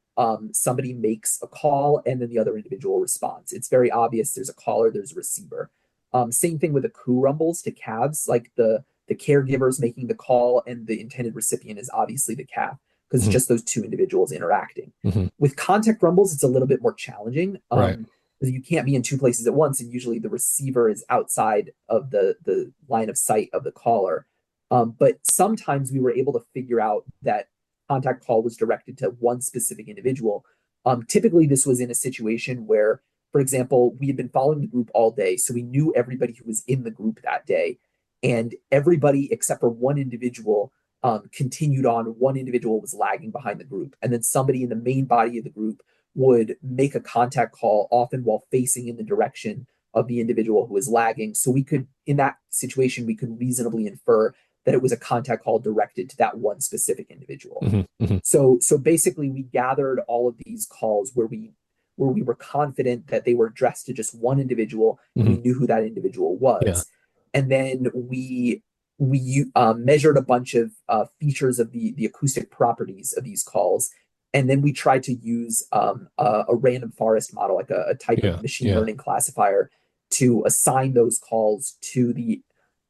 somebody makes a call and then the other individual responds. It's very obvious there's a caller, there's a receiver. Same thing with the coo rumbles to calves, like the caregiver's making the call and the intended recipient is obviously the calf because it's Mm-hmm. just those two individuals interacting. Mm-hmm. With contact rumbles, it's a little bit more challenging. Right. You can't be in two places at once, and usually the receiver is outside of the line of sight of the caller. But sometimes we were able to figure out that contact call was directed to one specific individual. Typically, this was in a situation where, for example, we had been following the group all day, so we knew everybody who was in the group that day, and everybody except for one individual continued on. One individual was lagging behind the group, and then somebody in the main body of the group would make a contact call, often while facing in the direction of the individual who was lagging. So we could, in that situation, we could reasonably infer that it was a contact call directed to that one specific individual. Mm-hmm. Mm-hmm. So basically, we gathered all of these calls where we were confident that they were addressed to just one individual and Mm-hmm. we knew who that individual Yeah. was. And then we measured a bunch of features of the acoustic properties of these calls, and then we tried to use a random forest model, like a type of Yeah. machine Yeah. learning classifier, to assign those calls to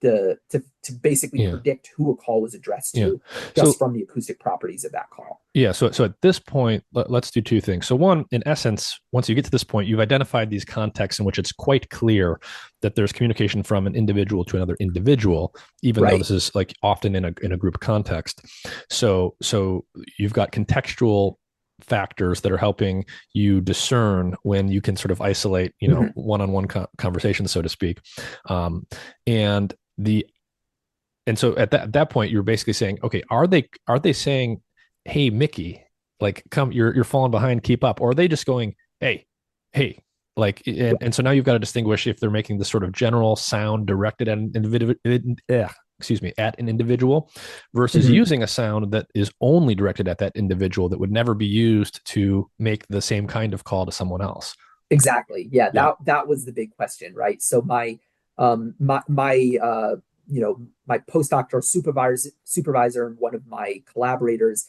to basically Yeah. predict who a call was addressed Yeah. to just So from the acoustic properties of that call. yeah, so at this point, let's do two things. So one, in essence, once you get to this point, you've identified these contexts in which it's quite clear that there's communication from an individual to another individual, even though Right. this is like often in a group context. So you've got contextual factors that are helping you discern when you can sort of isolate, Mhm. one-on-one conversations, so to speak. Um, and the and so at that point, you're basically saying, okay, are they saying, "Hey, Mickey, like, come, you're falling behind, keep up," or are they just going, "Hey, hey," like, and so now you've got to distinguish if they're making this sort of general sound directed at an individual, excuse me, at an individual, versus Mhm. using a sound that is only directed at that individual that would never be used to make the same kind of call to someone else. Exactly. Yeah, Yeah. that was the big question, right? So my postdoctoral supervisor and one of my collaborators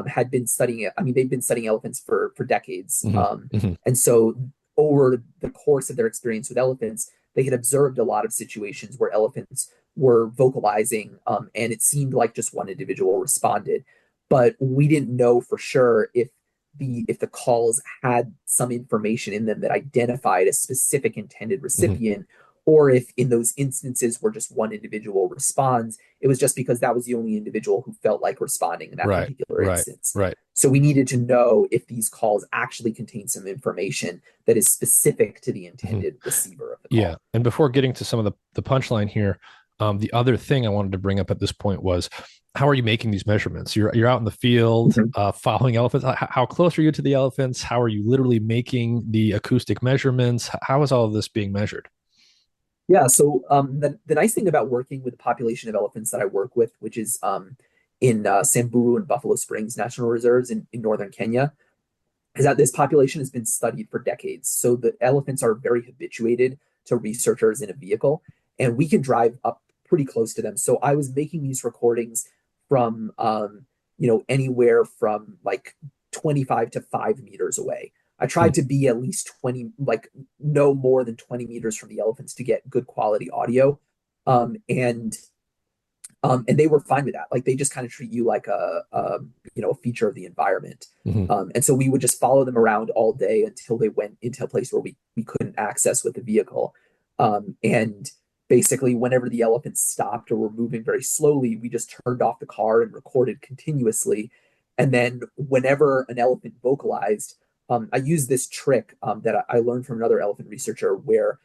had been studying it. I mean, they've been studying elephants for decades. Mm-hmm. Mm-hmm. And so over the course of their experience with elephants, they had observed a lot of situations where elephants were vocalizing, and it seemed like just one individual responded. But we didn't know for sure if the calls had some information in them that identified a specific intended Mm-hmm. recipient, or if in those instances where just one individual responds, it was just because that was the only individual who felt like responding in that Right. particular Right. instance. Right. So we needed to know if these calls actually contain some information that is specific to the Mm-hmm. intended receiver of the Yeah. call. And before getting to some of the punchline here, the other thing I wanted to bring up at this point was, how are you making these measurements? You're out in the field Mhm. following elephants. How close are you to the elephants? How are you literally making the acoustic measurements? How is all of this being measured? Yeah, so the nice thing about working with the population of elephants that I work with, which is in Samburu and Buffalo Springs National Reserves in northern Kenya, is that this population has been studied for decades. So the elephants are very habituated to researchers in a vehicle, and we can drive up pretty close to them. So I was making these recordings from, anywhere from like 25 to 5 meters away. I Hmm. tried to be at least 20, like no more than 20 meters from the elephants to get good quality audio. And and they were fine with that. Like they just kind of treat you like a feature of the environment. Hmm. And so we would just follow them around all day until they went into a place where we couldn't access with the vehicle. And basically, whenever the elephants stopped or were moving very slowly, we just turned off the car and recorded continuously. And then whenever an elephant vocalized, I used this trick that I learned from another elephant researcher where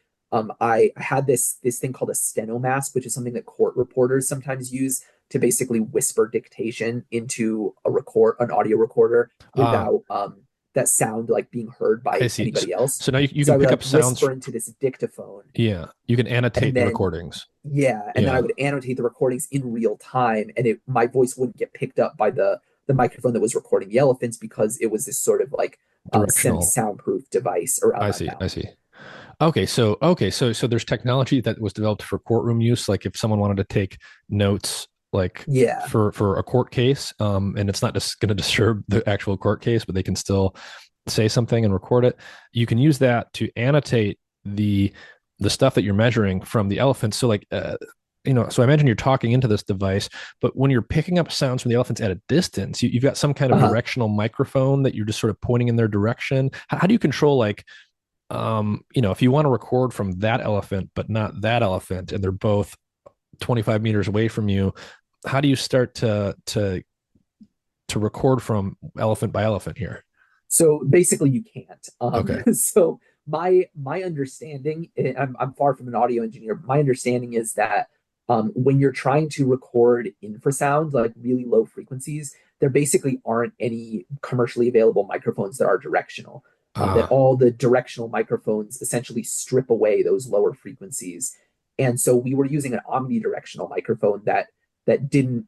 I had this thing called a steno mask, which is something that court reporters sometimes use to basically whisper dictation into an audio recorder Ah, without that sound like being heard I by see. anybody else. So now you So can I would pick like up sounds. whisper into this dictaphone, Yeah, you can and annotate the then recordings. yeah, and then I Yeah, would annotate the recordings in real time, and my voice wouldn't get picked up by the microphone that was recording the elephants because it was this sort of like semi directional. soundproof device around I my see. I mouth. see. Okay, so there's technology that was developed for courtroom use. Like if someone wanted to take notes, like Yeah. for a court case, and it's not just going to disturb the actual court case, but they can still say something and record it. You can use that to annotate the stuff that you're measuring from the elephants. So like. So I imagine you're talking into this device, but when you're picking up sounds from the elephants at a distance, you've got some kind of Uh-huh. directional microphone that you're just sort of pointing in their direction. How do you control like if you want to record from that elephant, but not that elephant, and they're both 25 meters away from you, how do you start to record from elephant by elephant here? So basically, you can't. Okay. So my understanding, I'm far from an audio engineer. But my understanding is that when you're trying to record infrasound, like really low frequencies, there basically aren't any commercially available microphones that are directional. That Uh, all the directional microphones essentially strip away those lower frequencies, and so we were using an omnidirectional microphone that didn't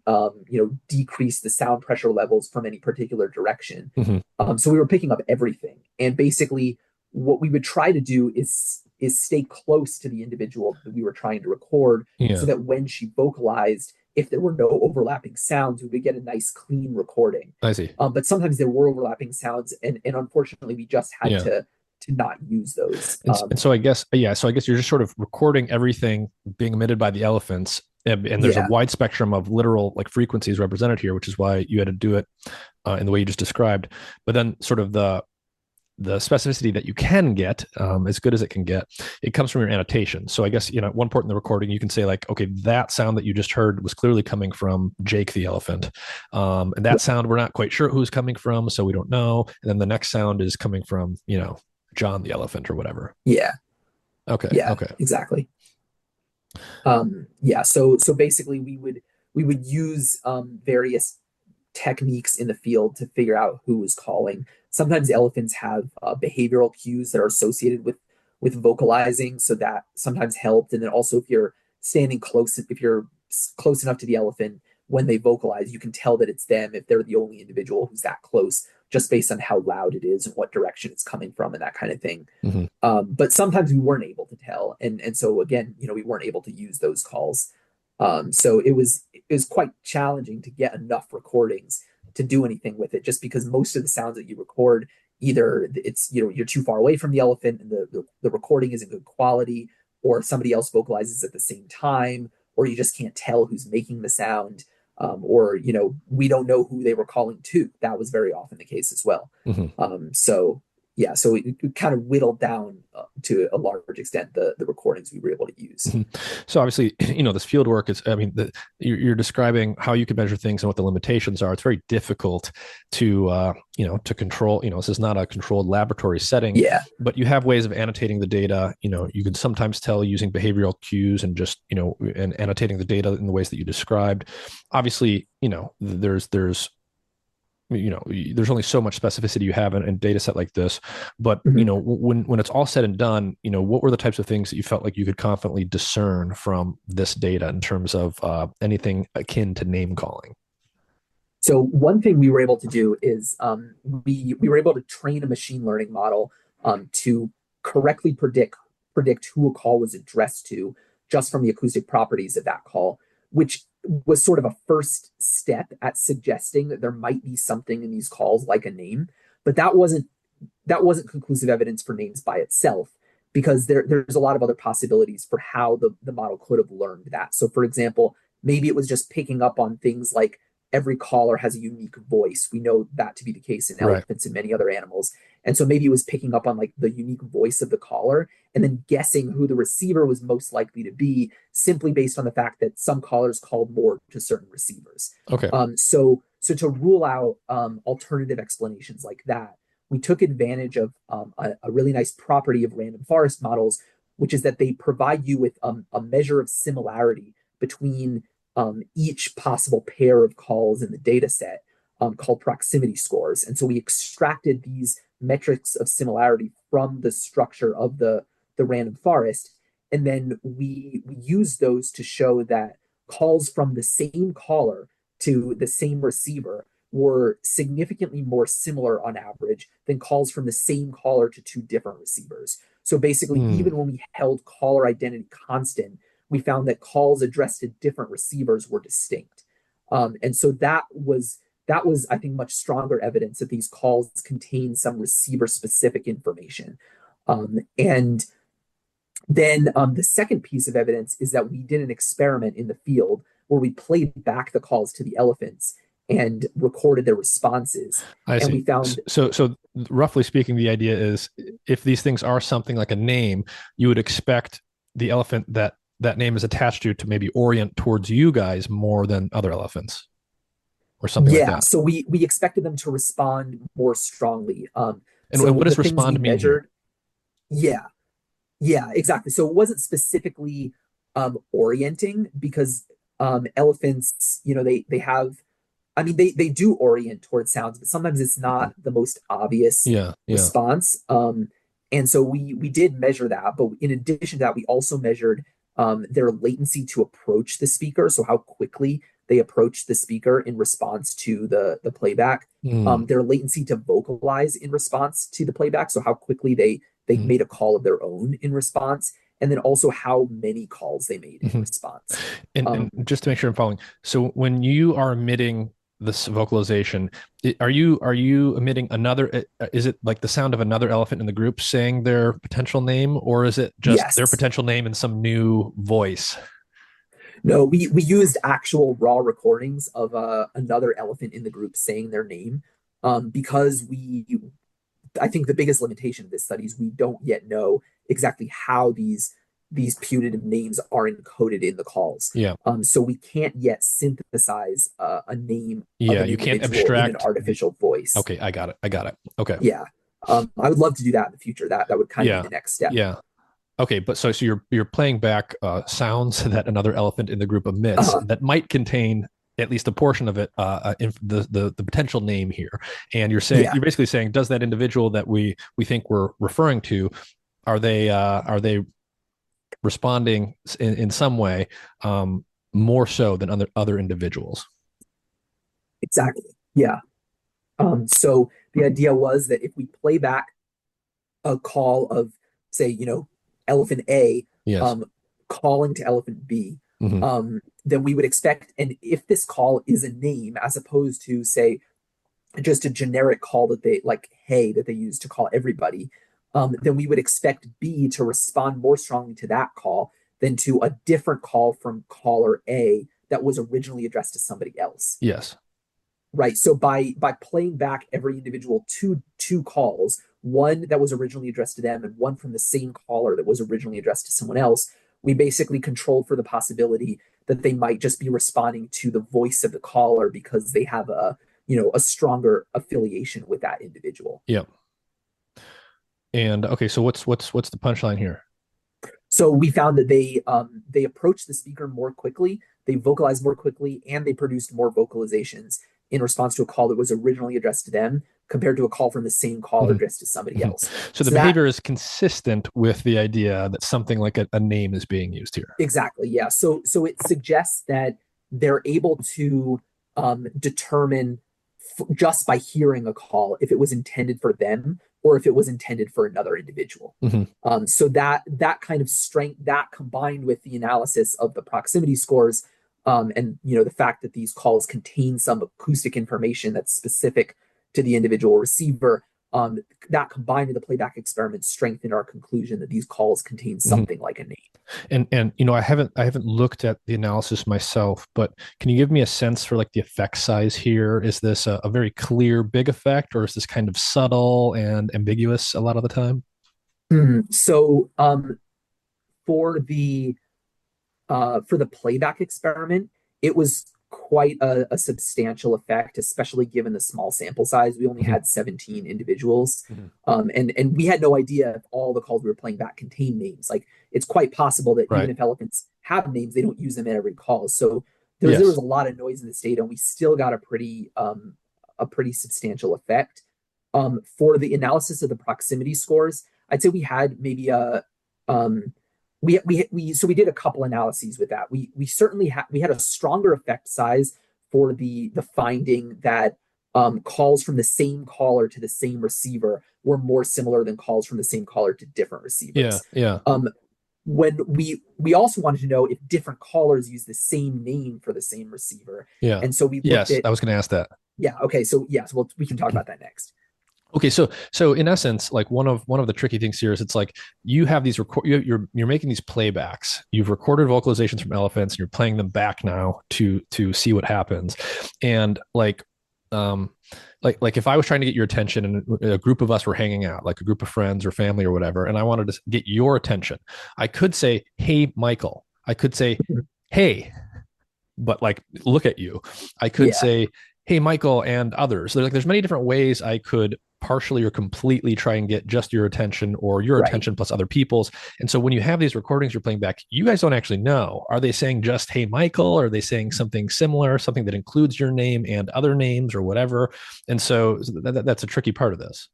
decrease the sound pressure levels from any particular direction. mhm. So we were picking up everything, and basically, what we would try to do is stay close to the individual that we were trying to record, so Yeah, that when she vocalized, if there were no overlapping sounds, we would get a nice clean recording. I see. But sometimes there were overlapping sounds, and unfortunately, we just had Yeah. to not use those. And so I guess, yeah, so I guess you're just sort of recording everything being emitted by the elephants. And there's a Yeah, wide spectrum of literal like frequencies represented here, which is why you had to do it in the way you just described. But then sort of the specificity that you can get, as good as it can get, it comes from your annotation. So I guess, at one point in the recording, you can say like, okay, that sound that you just heard was clearly coming from Jake the elephant. And that sound, we're not quite sure who's coming from, so we don't know. And then the next sound is coming from, John the elephant or whatever. yeah, Okay. yeah, Okay. exactly. Yeah, so basically, we would use various techniques in the field to figure out who was calling. Sometimes elephants have behavioral cues that are associated with vocalizing, so that sometimes helped. And then also, if you're close enough to the elephant when they vocalize, you can tell that it's them if they're the only individual who's that close, just based on how loud it is and what direction it's coming from and that kind of thing. Mhm. But sometimes we weren't able to tell, and so again, we weren't able to use those calls. So it was quite challenging to get enough recordings to do anything with it, just because most of the sounds that you record, either it's you're too far away from the elephant and the recording isn't good quality, or somebody else vocalizes at the same time, or you just can't tell who's making the sound, or we don't know who they were calling to. That was very often the case as well. Mhm. So yeah, so it kind of whittled down to a large extent the recordings we were able to use. Mhm. So obviously, this field work is, I mean, you're describing how you can measure things and what the limitations are. It's very difficult to control. This is not a controlled laboratory setting, Yeah. but you have ways of annotating the data. You can sometimes tell using behavioral cues and just, and annotating the data in the ways that you described. Obviously, there's only so much specificity you have in a data set like this, but Mhm. when it's all said and done, what were the types of things that you felt like you could confidently discern from this data in terms of anything akin to name calling? So one thing we were able to do is we were able to train a machine learning model to correctly predict who a call was addressed to just from the acoustic properties of that call, which was sort of a first step at suggesting that there might be something in these calls like a name, but that wasn't conclusive evidence for names by itself. because there's a lot of other possibilities for how the model could have learned that. So, for example, maybe it was just picking up on things like every caller has a unique voice. We know that to be the case in Right. elephants and many other animals. And so maybe it was picking up on like the unique voice of the caller and then guessing who the receiver was most likely to be simply based on the fact that some callers called more to certain receivers. Okay. So to rule out alternative explanations like that, we took advantage of a really nice property of random forest models, which is that they provide you with a measure of similarity between each possible pair of calls in the data set called proximity scores. And so we extracted these metrics of similarity from the structure of the random forest. And then we used those to show that calls from the same caller to the same receiver were significantly more similar on average than calls from the same caller to two different receivers. So basically, even when we held caller identity constant, we found that calls addressed to different receivers were distinct. And so that was, I think, much stronger evidence that these calls contain some receiver-specific information. And then the second piece of evidence is that we did an experiment in the field where we played back the calls to the elephants and recorded their responses. I see. And we found So roughly speaking, the idea is if these things are something like a name, you would expect the elephant that name is attached to maybe orient towards you guys more than other elephants or something like that. So we expected them to respond more strongly. And so what does the things respond we mean measured, here? Yeah, exactly. So it wasn't specifically orienting because elephants, they have, I mean, they do orient towards sounds, but sometimes it's not the most obvious Yeah. response. And so we did measure that, but in addition to that, we also measured their latency to approach the speaker. So how quickly they approach the speaker in response to the playback, their latency to vocalize in response to the playback. So how quickly they made a call of their own in response, and then also how many calls they made in response. And just to make sure I'm following, so when you are emitting this vocalization, are you emitting another? Is it like the sound of another elephant in the group saying their potential name, or is it just their potential name in some new voice? No, we used actual raw recordings of another elephant in the group saying their name because I think the biggest limitation of this study is we don't yet know exactly how these putative names are encoded in the calls. Yeah. So we can't yet synthesize a name Yeah, of an you can't individual in an abstract artificial voice. Okay, I got it. Okay. Yeah. I would love to do that in the future. That would kind of be the next step. Yeah. Okay, but so you're playing back sounds that another elephant in the group emits that might contain at least a portion of it in the potential name here, and you're basically saying, does that individual that we think we're referring to, are they responding in some way more so than other individuals? Exactly. Yeah. So the idea was that if we play back a call of, say, elephant A calling to elephant B, then we would expect, and if this call is a name as opposed to, say, just a generic call that they like, hey, that they use to call everybody, then we would expect B to respond more strongly to that call than to a different call from caller A that was originally addressed to somebody else. Yes. Right. So by playing back every individual two calls, one that was originally addressed to them and one from the same caller that was originally addressed to someone else, we basically controlled for the possibility that they might just be responding to the voice of the caller because they have a stronger affiliation with that individual. Yep. And okay, so what's the punchline here? So we found that they approached the speaker more quickly, they vocalized more quickly, and they produced more vocalizations in response to a call that was originally addressed to them compared to a call from the same caller addressed to somebody else. So the behavior is consistent with the idea that something like a name is being used here. Exactly. Yeah. So it suggests that they're able to determine just by hearing a call if it was intended for them or if it was intended for another individual. So that kind of strength, that combined with the analysis of the proximity scores, and the fact that these calls contain some acoustic information that's specific to the individual receiver, Um, that combined with the playback experiment strengthened our conclusion that these calls contain Mhm. something like a name. And I haven't looked at the analysis myself, but can you give me a sense for like the effect size here? Is this a very clear big effect, or is this kind of subtle and ambiguous a lot of the time? So for the playback experiment, it was quite a substantial effect, especially given the small sample size. We only Mhm. had 17 individuals, Mhm. and we had no idea if all the calls we were playing back contained names. Like it's quite possible that even Right. if elephants have names, they don't use them in every call. So there was Yes. a lot of noise in this data, and we still got a pretty substantial effect. For the analysis of the proximity scores, I'd say we had maybe a um, we did a couple analyses with that. We certainly had a stronger effect size for the finding that calls from the same caller to the same receiver were more similar than calls from the same caller to different Yeah. receivers. Yeah. Um, when we also wanted to know if different callers use the same name for the same receiver, Yeah. and so we looked Yes, at I was going to ask that. yeah, okay, so yes, well we can talk about that next. Okay, so in essence, like one of the tricky things here is it's like you have these you're making these playbacks. You've recorded vocalizations from elephants, and you're playing them back now to see what happens. And um, like if I was trying to get your attention and a group of us were hanging out, like a group of friends or family or whatever, and I wanted to get your attention, I could say, "Hey, Michael." I could say, "Hey," but like look at you. I could Yeah, say, "Hey, Michael," and others. There's many different ways I could partially or completely try and get just your attention or your right. attention plus other people's. And so when you have these recordings you're playing back, you guys don't actually know. Are they saying just "Hey, Michael"? Or are they saying something similar, something that includes your name and other names or whatever? And so that's a tricky part of this.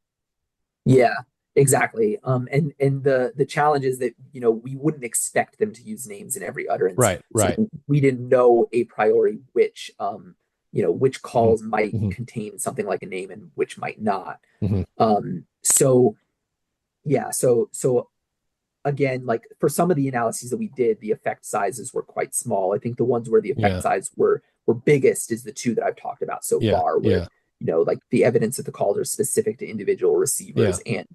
Yeah, exactly. And the challenge is that we wouldn't expect them to use names in every utterance, Right, so right. we didn't know a priori which Mm-hmm. calls might Mm-hmm. contain something like a name and which might not. Mm-hmm. So yeah, so again, like for some of the analyses that we did, the effect sizes were quite small. I think the ones where the effect Yeah, size were biggest is the two that I've talked about so yeah, far, where yeah, like the evidence that the calls are specific to individual yeah, receivers and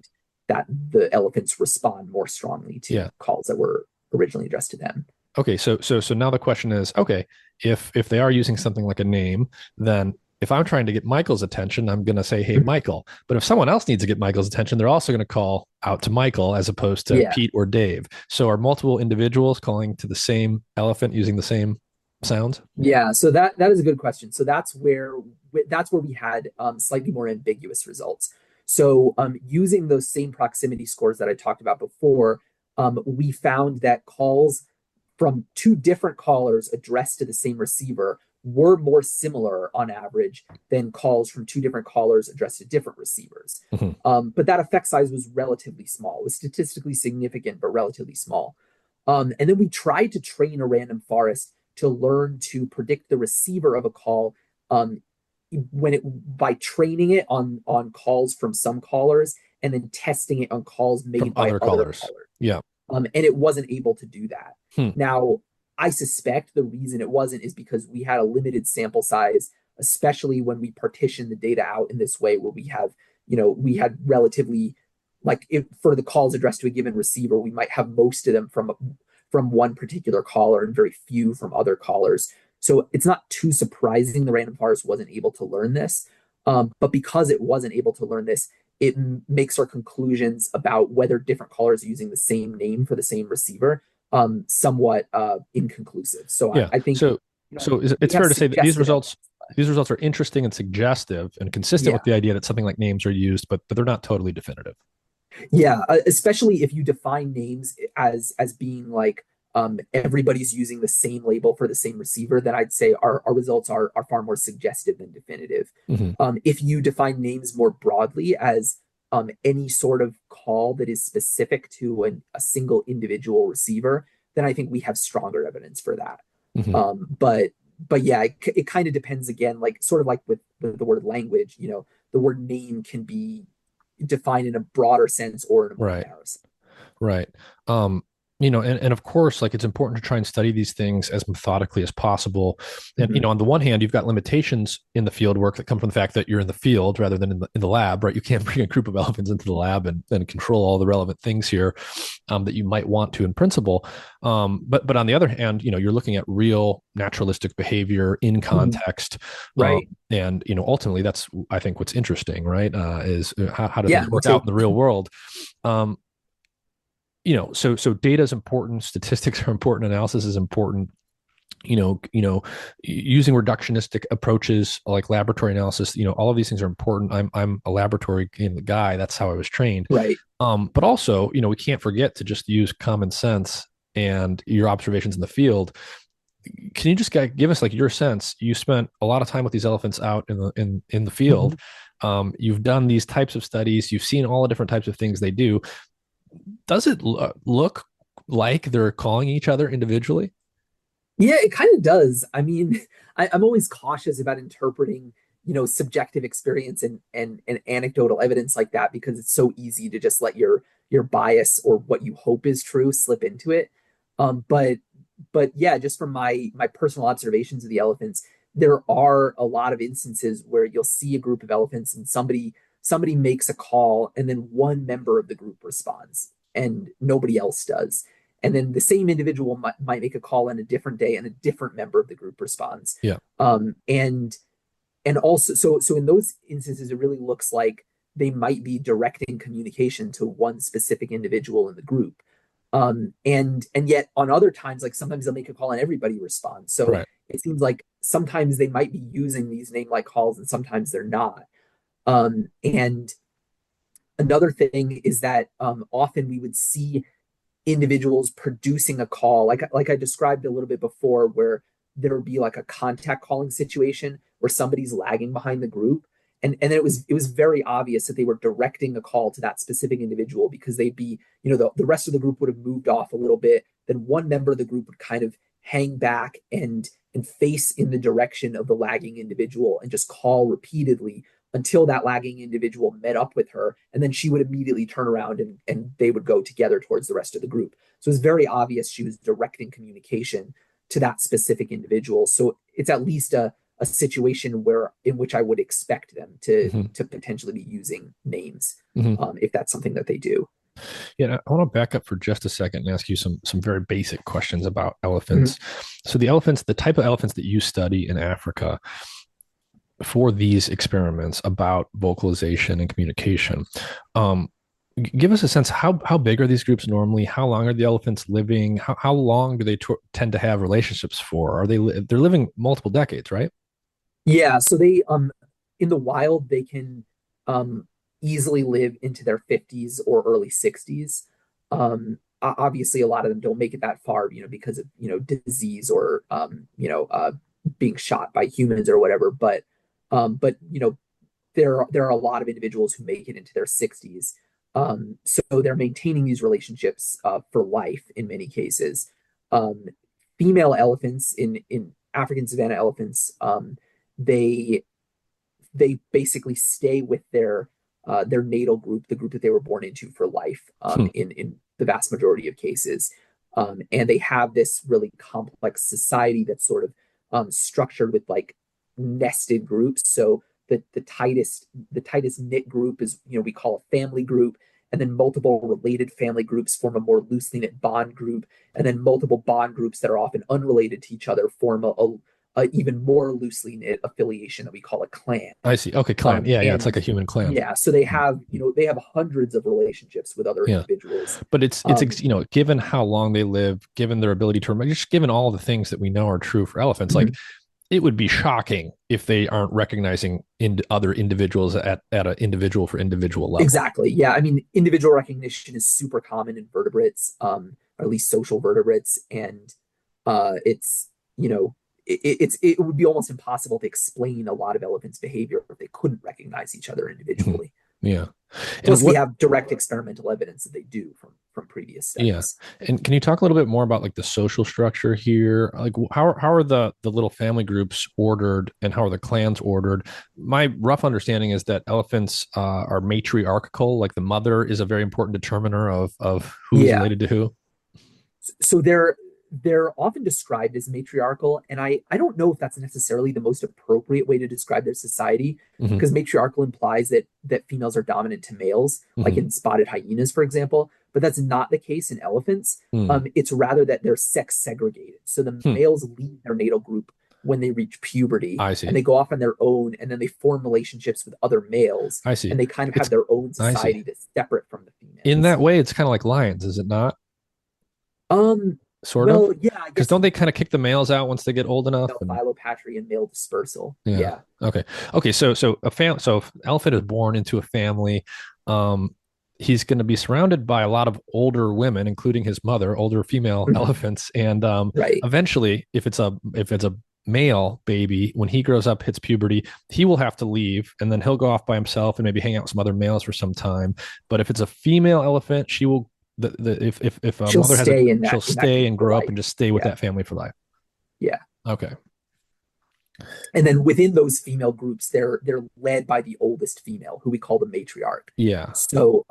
that the elephants respond more strongly to yeah. calls that were originally addressed to them. Okay, so now the question is, okay, if they are using something like a name, then if I'm trying to get Michael's attention, I'm going to say, "Hey, Michael." But if someone else needs to get Michael's attention, they're also going to call out to Michael as opposed to Yeah, Pete or Dave. So are multiple individuals calling to the same elephant using the same sounds? yeah. So that is a good question. So that's where we had slightly more ambiguous results. So using those same proximity scores that I talked about before, we found that calls from two different callers addressed to the same receiver were more similar on average than calls from two different callers addressed to different receivers. Mm-hmm. But that effect size was relatively small. It was statistically significant, but relatively small. And then we tried to train a random forest to learn to predict the receiver of a call um, by training it on calls from some callers and then testing it on calls From made by other other callers. callers. Yeah. And it wasn't able to do that. Hmm. Now, I suspect the reason it wasn't is because we had a limited sample size, especially when we partition the data out in this way, where we had relatively like if for the calls addressed to a given receiver, we might have most of them from one particular caller and very few from other callers. So it's not too surprising the random forest wasn't able to learn this. But because it wasn't able to learn this, it makes our conclusions about whether different callers are using the same name for the same receiver somewhat inconclusive. So I, Yeah. I think So we it's have fair to say that these suggestive results evidence. these results are interesting and suggestive and consistent Yeah, with the idea that something like names are used, but they're not totally definitive. yeah, especially if you define names as being like everybody's using the same label for the same receiver, then I'd say our results are far more suggestive than definitive. Mm-hmm. If you define names more broadly as any sort of call that is specific to a single individual receiver, then I think we have stronger evidence for that. Mm-hmm. But yeah, it kind of depends again, like sort of like with the word language, the word name can be defined in a broader sense or in a more Right. narrow sense. Right. Um, And of course, like it's important to try and study these things as methodically as possible. And, Mhm. on the one hand, you've got limitations in the field work that come from the fact that you're in the field rather than in the lab, right? You can't bring a group of elephants into the lab and control all the relevant things here that you might want to in principle. But on the other hand, you're looking at real naturalistic behavior in Mhm. context. Um, Right. and, ultimately that's, I think, what's interesting, right? Is how do Yeah, things me work out too. in the real world? Um, so data is important, statistics are important, analysis is important. Using reductionistic approaches like laboratory analysis, all of these things are important. I'm a laboratory guy. That's how I was trained. Right. But also, we can't forget to just use common sense and your observations in the field. Can you just give us like your sense? You spent a lot of time with these elephants out in the field. Mhm. You've done these types of studies. You've seen all the different types of things they do. Does it look like they're calling each other individually? Yeah, it kind of does. I mean, I'm always cautious about interpreting, subjective experience and anecdotal evidence like that because it's so easy to just let your bias or what you hope is true slip into it. But yeah, just from my personal observations of the elephants, there are a lot of instances where you'll see a group of elephants and somebody makes a call and then one member of the group responds and nobody else does. And then the same individual might make a call on a different day and a different member of the group responds. Yeah. And also so in those instances it really looks like they might be directing communication to one specific individual in the group. And yet on other times, like sometimes they'll make a call and everybody responds. So Right. it seems like sometimes they might be using these name like calls and sometimes they're not. And another thing is that often we would see individuals producing a call, like I described a little bit before, where there would be like a contact calling situation where somebody's lagging behind the group. And then it was very obvious that they were directing a call to that specific individual because they'd be, the rest of the group would have moved off a little bit. Then one member of the group would kind of hang back and face in the direction of the lagging individual and just call repeatedly until that lagging individual met up with her. And then she would immediately turn around and they would go together towards the rest of the group. So it's very obvious she was directing communication to that specific individual. So it's at least a situation where in which I would expect them to Mm-hmm. to potentially be using names, Mm-hmm. if that's something that they do. Yeah, I want to back up for just a second and ask you some very basic questions about Mhm. elephants. So the type of elephants that you study in Africa for these experiments about vocalization and communication, um, give us a sense how big are these groups normally? How long are the elephants living? How long do they tend to have relationships for? They're living multiple decades, right? Yeah, so they in the wild they can um easily live into their 50s or early 60s. Obviously a lot of them don't make it that far, because of, disease or being shot by humans or whatever, but there are a lot of individuals who make it into their 60s. So they're maintaining these relationships for life in many cases. Um, Female elephants in African savanna elephants, they they basically stay with their natal group, the group that they were born into, for life. Hmm. In the vast majority of cases, and they have this really complex society that's sort of structured with like nested groups. So the tightest knit group is, we call a family group, and then multiple related family groups form a more loosely knit bond group, and then multiple bond groups that are often unrelated to each other form a even more loosely knit affiliation that we call a clan. I see. Okay, clan. Yeah, yeah. It's like And a human clan. yeah, so they have hundreds of relationships with other Yeah. individuals. But it's Um, given how long they live, given their ability to remember, just given all the things that we know are true for elephants, like mhm. it would be shocking if they aren't recognizing other individuals at an individual for individual level. Exactly. Yeah. I mean, individual recognition is super common in vertebrates, or at least social vertebrates, and it's it would be almost impossible to explain a lot of elephants' behavior if they couldn't recognize each other Mhm. individually. Yeah. And Plus, we what have direct experimental evidence that they do from previous Yeah. studies. And can you talk a little bit more about like the social structure here? Like how are the little family groups ordered and how are the clans ordered? My rough understanding is that elephants are matriarchal, like the mother is a very important determiner of who's Yeah. related to who. So they're often described as matriarchal, and I don't know if that's necessarily the most appropriate way to describe their society, Hmm. because matriarchal implies that females are dominant to males, like Hmm. in spotted hyenas, for example. But that's not the case in elephants. Hmm. It's rather that they're sex segregated. So the Hmm. males leave their natal group when they reach puberty, I and see. they go off on their own, and then they form relationships with other males, I see. and they kind of It's have their own I see. society that's separate from the In females. that way, it's kind of like lions, is it not? Um, Sort of. well, yeah, I Because guess don't you they could kind of kick the males out once they get old enough? And philopatry and male dispersal. yeah. Yeah. Okay. Okay. So if elephant is born into a family, um, he's going to be surrounded by a lot of older women, including his mother, older female Mhm. elephants, and Right. eventually, if it's a male baby, when he grows up, hits puberty, he will have to leave, and then he'll go off by himself and maybe hang out with some other males for some time. But if it's a female elephant, she will. If a She'll mother has a, stay in she'll that stay group and for grow up life. and just stay with Yeah. that family for life. Yeah. Okay. And then within those female groups, they're led by the oldest female, who we call the matriarch. Yeah. So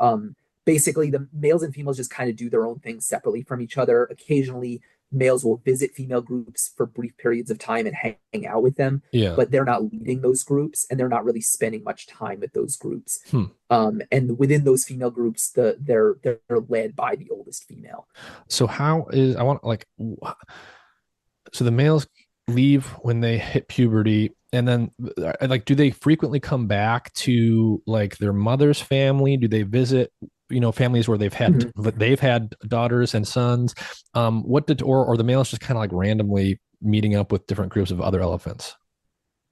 basically the males and females just kind of do their own things separately from each other. Occasionally males will visit female groups for brief periods of time and hang out with them, Yeah. but they're not leading those groups, and they're not really spending much time with those groups. Hmm. And within those female groups, they're led by the oldest female. So how is I want like so the males leave when they hit puberty, and then like do they frequently come back to like their mother's family? Do they visit families where Mhm. they've had daughters and sons? What did or the males just kind of like randomly meeting up with different groups of other elephants?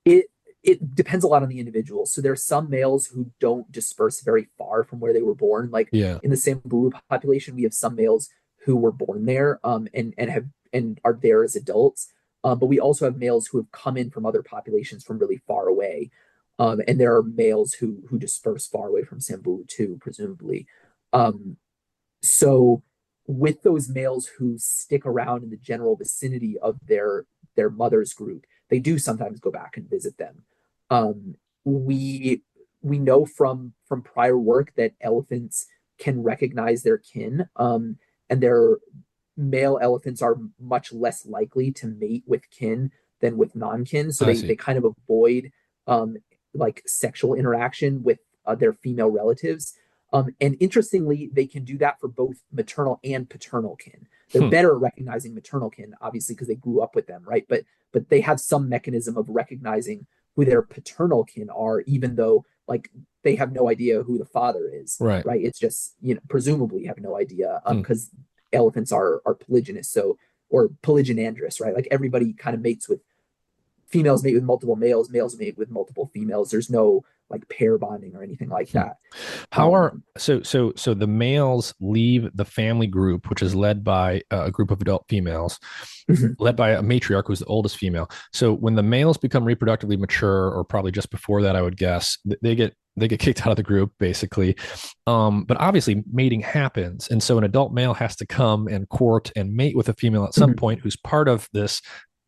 It it depends a lot on the individual. So there are some males who don't disperse very far from where they were born. Like Yeah. in the Samburu population, we have some males who were born there, and have and are there as adults. But we also have males who have come in from other populations from really far away. And there are males who disperse far away from Samburu too, presumably. Um, so with those males who stick around in the general vicinity of their mother's group, they do sometimes go back and visit them. Um, we we know from prior work that elephants can recognize their kin, and their male elephants are much less likely to mate with kin than with non-kin. So I they see. kind of avoid um, like sexual interaction with their female relatives. And interestingly, they can do that for both maternal and paternal kin. They're Hmm. better at recognizing maternal kin, obviously, because they grew up with them, right? But they have some mechanism of recognizing who their paternal kin are, even though like they have no idea who the father is, Right. right? It's just presumably have no idea, Hmm. because elephants are polygynous, so or polygynandrous, right? Like everybody kind of mates with females mate with multiple males, males mate with multiple females. There's no like pair bonding or anything like Hmm. that. How are Um, so the males leave the family group, which is led by a group of adult females, led by a matriarch who's the oldest female. So when the males become reproductively mature, or probably just before that, I would guess they get kicked out of the group basically. But obviously mating happens, and so an adult male has to come and court and mate with a female at some point who's part of this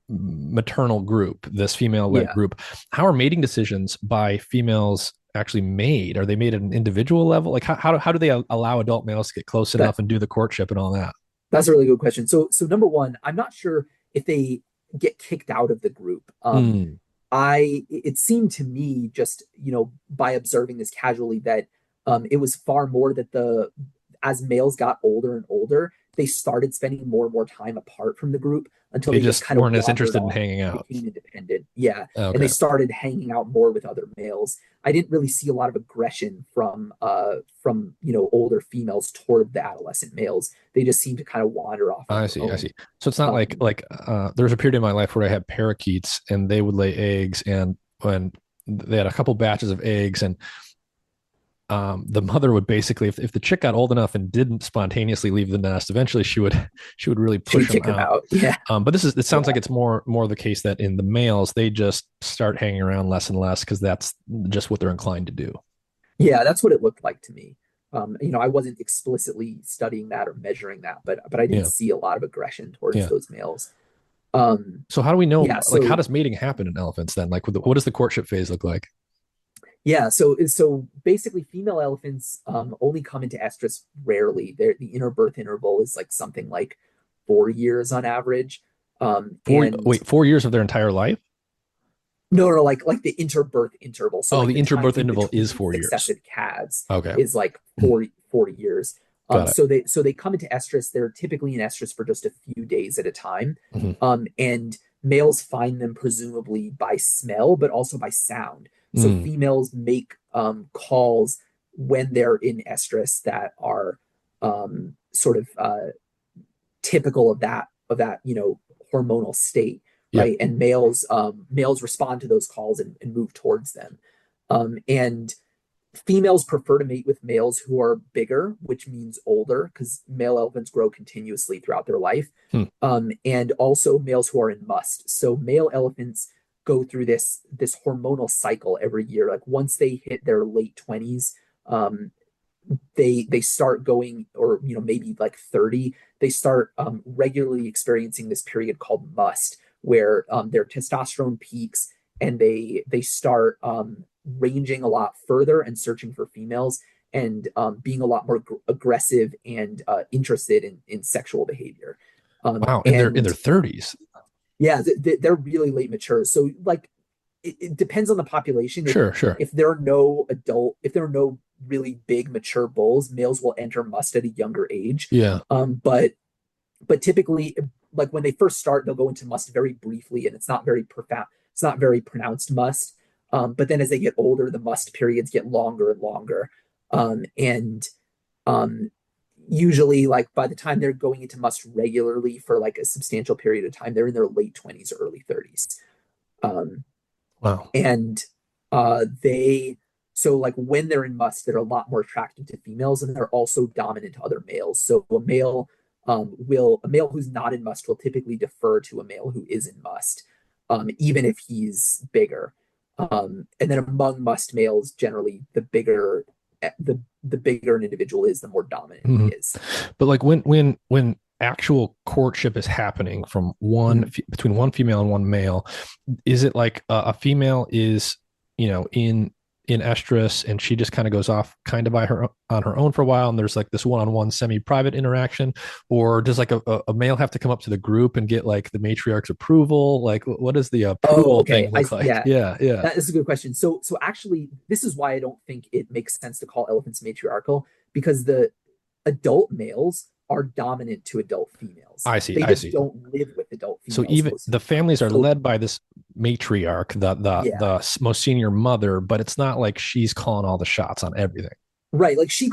maternal group, this female led yeah, group. How are mating decisions by females actually made? Are they made at an individual level? Like how do they allow adult males to get close that enough and do the courtship and all that? that's a really good question. So number one, I'm not sure if they get kicked out of the group. Mm, It seemed to me, just by observing this casually, that it was far more that the as males got older and older, they started spending more and more time apart from the group until they they just just kind of weren't as wandered interested in off hanging and out. became independent. Yeah, and they Okay. started hanging out more with other males. I didn't really see a lot of aggression from older females toward the adolescent males. They just seemed to kind of wander off on I their see. I own. see. So it's not like Um, there was a period in my life where I had parakeets and they would lay eggs, and when they had a couple batches of eggs, and the mother would basically, if the chick got old enough and didn't spontaneously leave the nest, eventually she would really she push would them kick them out. out. Yeah, But it sounds like yeah. it's more the case that in the males they just start hanging around less and less because that's just what they're inclined to do. Yeah, that's what it looked like to me. I wasn't explicitly studying that or measuring that, but I didn't Yeah, see a lot of aggression towards yeah. those males. Um, So how do we know? yeah, Like, how so does mating happen in elephants then? Like, what does the courtship phase look like? so basically, female elephants only come into estrus rarely. The inner birth interval is like something like 4 years on average. And Wait, 4 years of their entire life? no, like the interbirth interval. So Oh, like the the time interbirth in interval is between 4 years. successive calves Okay. is like 40 years. Got it. So they come into estrus. They're typically in estrus for just a few days at a time. Mhm. And males find them presumably by smell, but also by sound. So Mm. females make calls when they're in estrus that are sort of typical of that hormonal state, Yep. right? And males respond to those calls and move towards them. And females prefer to mate with males who are bigger, which means older, because male elephants grow continuously throughout their life. Hmm. And also males who are in must. So male elephants go through this hormonal cycle every year. Like once they hit their late 20s, they start going, or maybe like 30, they start regularly experiencing this period called must, where their testosterone peaks, and they start ranging a lot further and searching for females, and being a lot more aggressive and interested in sexual behavior. Wow. In their And 30s. yeah, they're really late mature. So like it depends on the population. If Sure, sure. if there are no adult, if there are no really big mature bulls, males will enter must at a younger age. Yeah. But typically, like when they first start, they'll go into must very briefly, and it's not very profound. It's not very pronounced must. But then as they get older, the must periods get longer and longer. And usually, like by the time they're going into must regularly for like a substantial period of time, they're in their late 20s or early 30s. Um, Wow. and they so like when they're in must, they're a lot more attractive to females, and they're also dominant to other males. So a male who's not in must will typically defer to a male who is in must, even if he's bigger. And then among must males, generally the bigger an individual is, the more dominant Mhm. he is. But like when actual courtship is happening from between one female and one male, is it like a female is in estrus and she just kind of goes off kind of by her on her own for a while, and there's like this one-on-one semi-private interaction, or does like a male have to come up to the group and get like the matriarch's approval? Like what does the Oh, approval okay. thing look like? Yeah, Yeah, yeah. that is a good question. So actually, this is why I don't think it makes sense to call elephants matriarchal, because the adult males are dominant to adult females. I see, They I just see. don't live with adult So females even most of the the time. families are So led by this matriarch, yeah, the most senior mother, but it's not like she's calling all the shots on everything. right. Like she's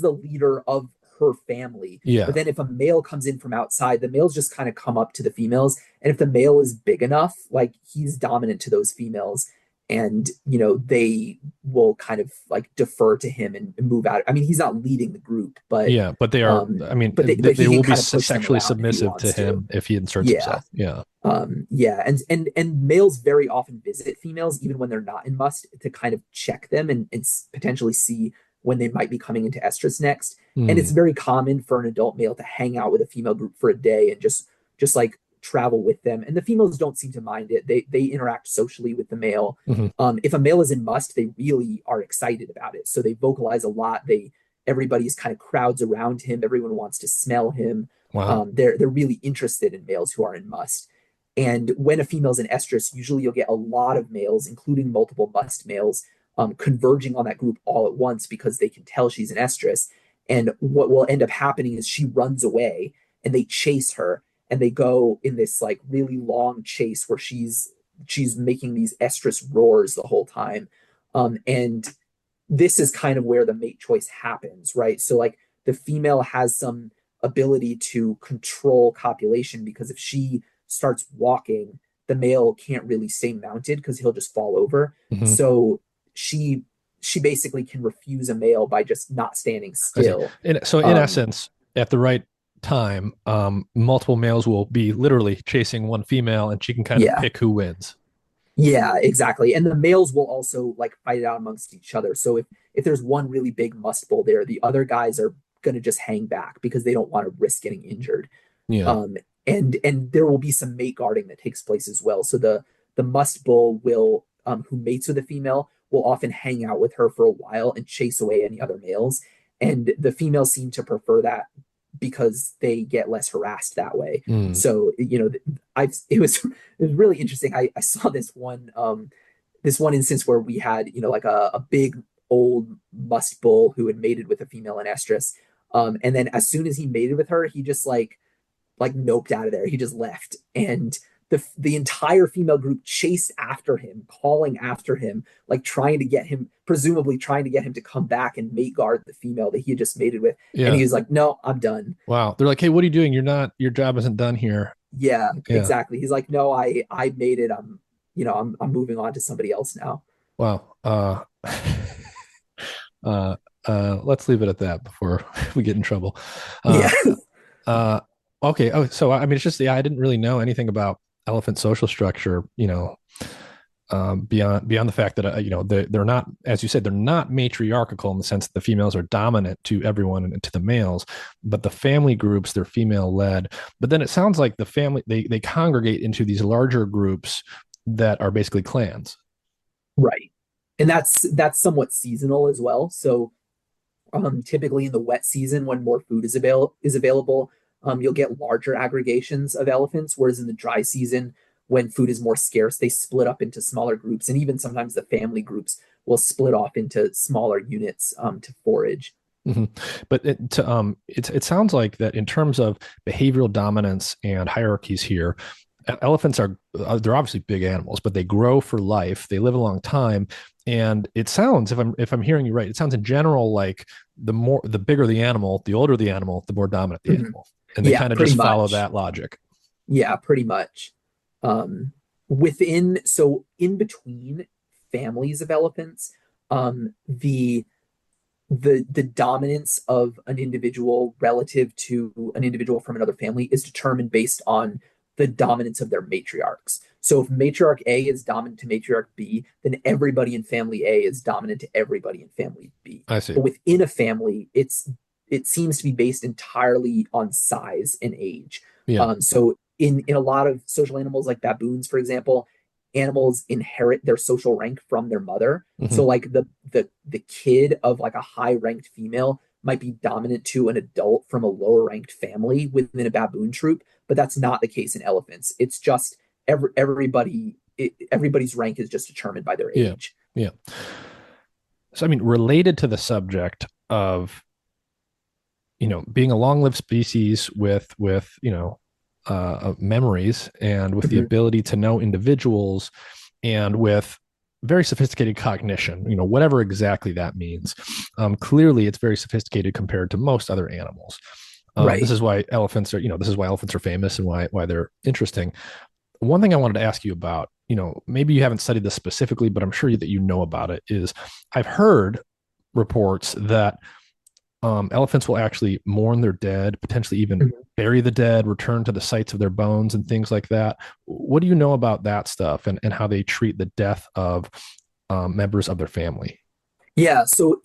the leader of her family. But Yeah. then if a male comes in from outside, the males just kind of come up to the females. And if the male is big enough, like he's dominant to those females. And they will kind of like defer to him and move out. I mean, he's not leading the group, but Yeah, but they are. I mean, but they he can will be kind of push them sexually around if he submissive to wants to. him if he inserts Yeah. himself. Yeah. Yeah, and males very often visit females even when they're not in must, to kind of check them and potentially see when they might be coming into estrus next. And it's Mm. very common for an adult male to hang out with a female group for a day and just like travel with them. And the females don't seem to mind it. They interact socially with the male. Mhm. If a male is in must, they really are excited about it. So they vocalize a lot. Everybody's kind of crowds around him. Everyone wants to smell him. Wow. They're really interested in males who are in must. And when a female's in estrus, usually you'll get a lot of males, including multiple must males, converging on that group all at once because they can tell she's in estrus. And what will end up happening is she runs away, and they chase her, and they go in this like really long chase where she's making these estrus roars the whole time. And this is kind of where the mate choice happens, right? So like the female has some ability to control copulation, because if she starts walking, the male can't really stay mounted because he'll just fall over. Mhm. So she she basically can refuse a male by just not standing I see. still. So in Um, essence, at the right time, multiple males will be literally chasing one female, and she can kind of yeah, pick who wins. yeah, exactly. And the males will also like fight it out amongst each other. So if there's one really big must bull there, the other guys are gonna just hang back because they don't want to risk getting injured. Yeah. Um, and there will be some mate guarding that takes place as well. So the must bull will who mates with a female will often hang out with her for a while and chase away any other males. And the females seem to prefer that because they get less harassed that way. Mm. So, it was really interesting. I saw this one instance where we had, like a big old musk bull who had mated with a female in estrus. And then as soon as he mated with her, he just like noped out of there. He just left. And the entire female group chased after him, calling after him, like presumably trying to get him to come back and mate guard the female that he had just mated with. And Yeah. he was like, "No, I'm done." Wow. They're like, hey, what are you doing? Your job isn't done here. Yeah, Yeah. exactly. He's like, "No, I made it. I'm moving on to somebody else now." Wow. Uh, let's leave it at that before we get in trouble. Yeah. Uh, uh, okay. Oh, so I mean, it's just, yeah, I didn't really know anything about elephant social structure, beyond the fact that, they're not, as you said, they're not matriarchal in the sense that the females are dominant to everyone and to the males, but the family groups, they're female led. But then it sounds like the family, they congregate into these larger groups that are basically clans. Right. And that's somewhat seasonal as well. So typically in the wet season when more food is available, you'll get larger aggregations of elephants, whereas in the dry season when food is more scarce, they split up into smaller groups, and even sometimes the family groups will split off into smaller units to forage. Mm-hmm. But it sounds like that in terms of behavioral dominance and hierarchies here, elephants are they're obviously big animals, but they grow for life. They live a long time, and it sounds, if I'm hearing you right, it sounds in general like the bigger the animal, the older the animal, the more dominant the Mhm. animal, and they Yeah, kind of pretty just follow much. that logic. Yeah, pretty much. Um, in between families of elephants, the dominance of an individual relative to an individual from another family is determined based on the dominance of their matriarchs. So if matriarch A is dominant to matriarch B, then everybody in family A is dominant to everybody in family B. I see. But within a family, it seems to be based entirely on size and age. Yeah. So in a lot of social animals like baboons, for example, animals inherit their social rank from their mother. Hmm. So like the kid of like a high ranked female might be dominant to an adult from a lower ranked family within a baboon troop, but that's not the case in elephants. It's just everybody's rank is just determined by their Yeah. age. Yeah. So I mean, related to the subject of being a long-lived species with memories and with the Mhm. ability to know individuals and with very sophisticated cognition, whatever exactly that means. Clearly, it's very sophisticated compared to most other animals. This Right. is why elephants are, this is why elephants are famous and why they're interesting. One thing I wanted to ask you about, maybe you haven't studied this specifically, but I'm sure that you know about it, is I've heard reports that elephants will actually mourn their dead, potentially even Mhm. bury the dead, return to the sites of their bones and things like that. What do you know about that stuff and how they treat the death of members of their family? Yeah. So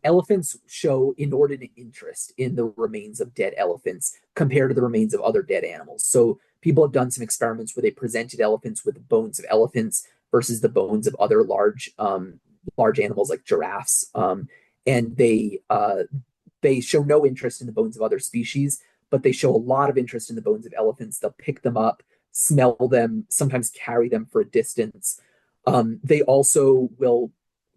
elephants show inordinate interest in the remains of dead elephants compared to the remains of other dead animals. So people have done some experiments where they presented elephants with the bones of elephants versus the bones of other large animals like giraffes, and they show no interest in the bones of other species, but they show a lot of interest in the bones of elephants. They'll pick them up, smell them, sometimes carry them for a distance. They also will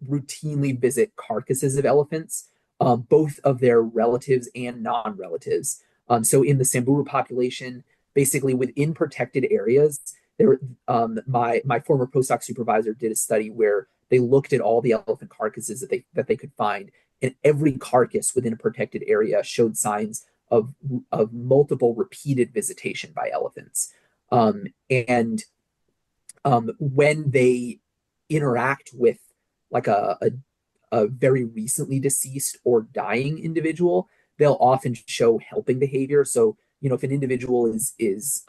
routinely visit carcasses of elephants, both of their relatives and non-relatives. So in the Samburu population, basically within protected areas, my former postdoc supervisor did a study where they looked at all the elephant carcasses that they could find, and every carcass within a protected area showed signs of multiple repeated visitation by elephants. And when they interact with like a very recently deceased or dying individual, they'll often show helping behavior. So, if an individual is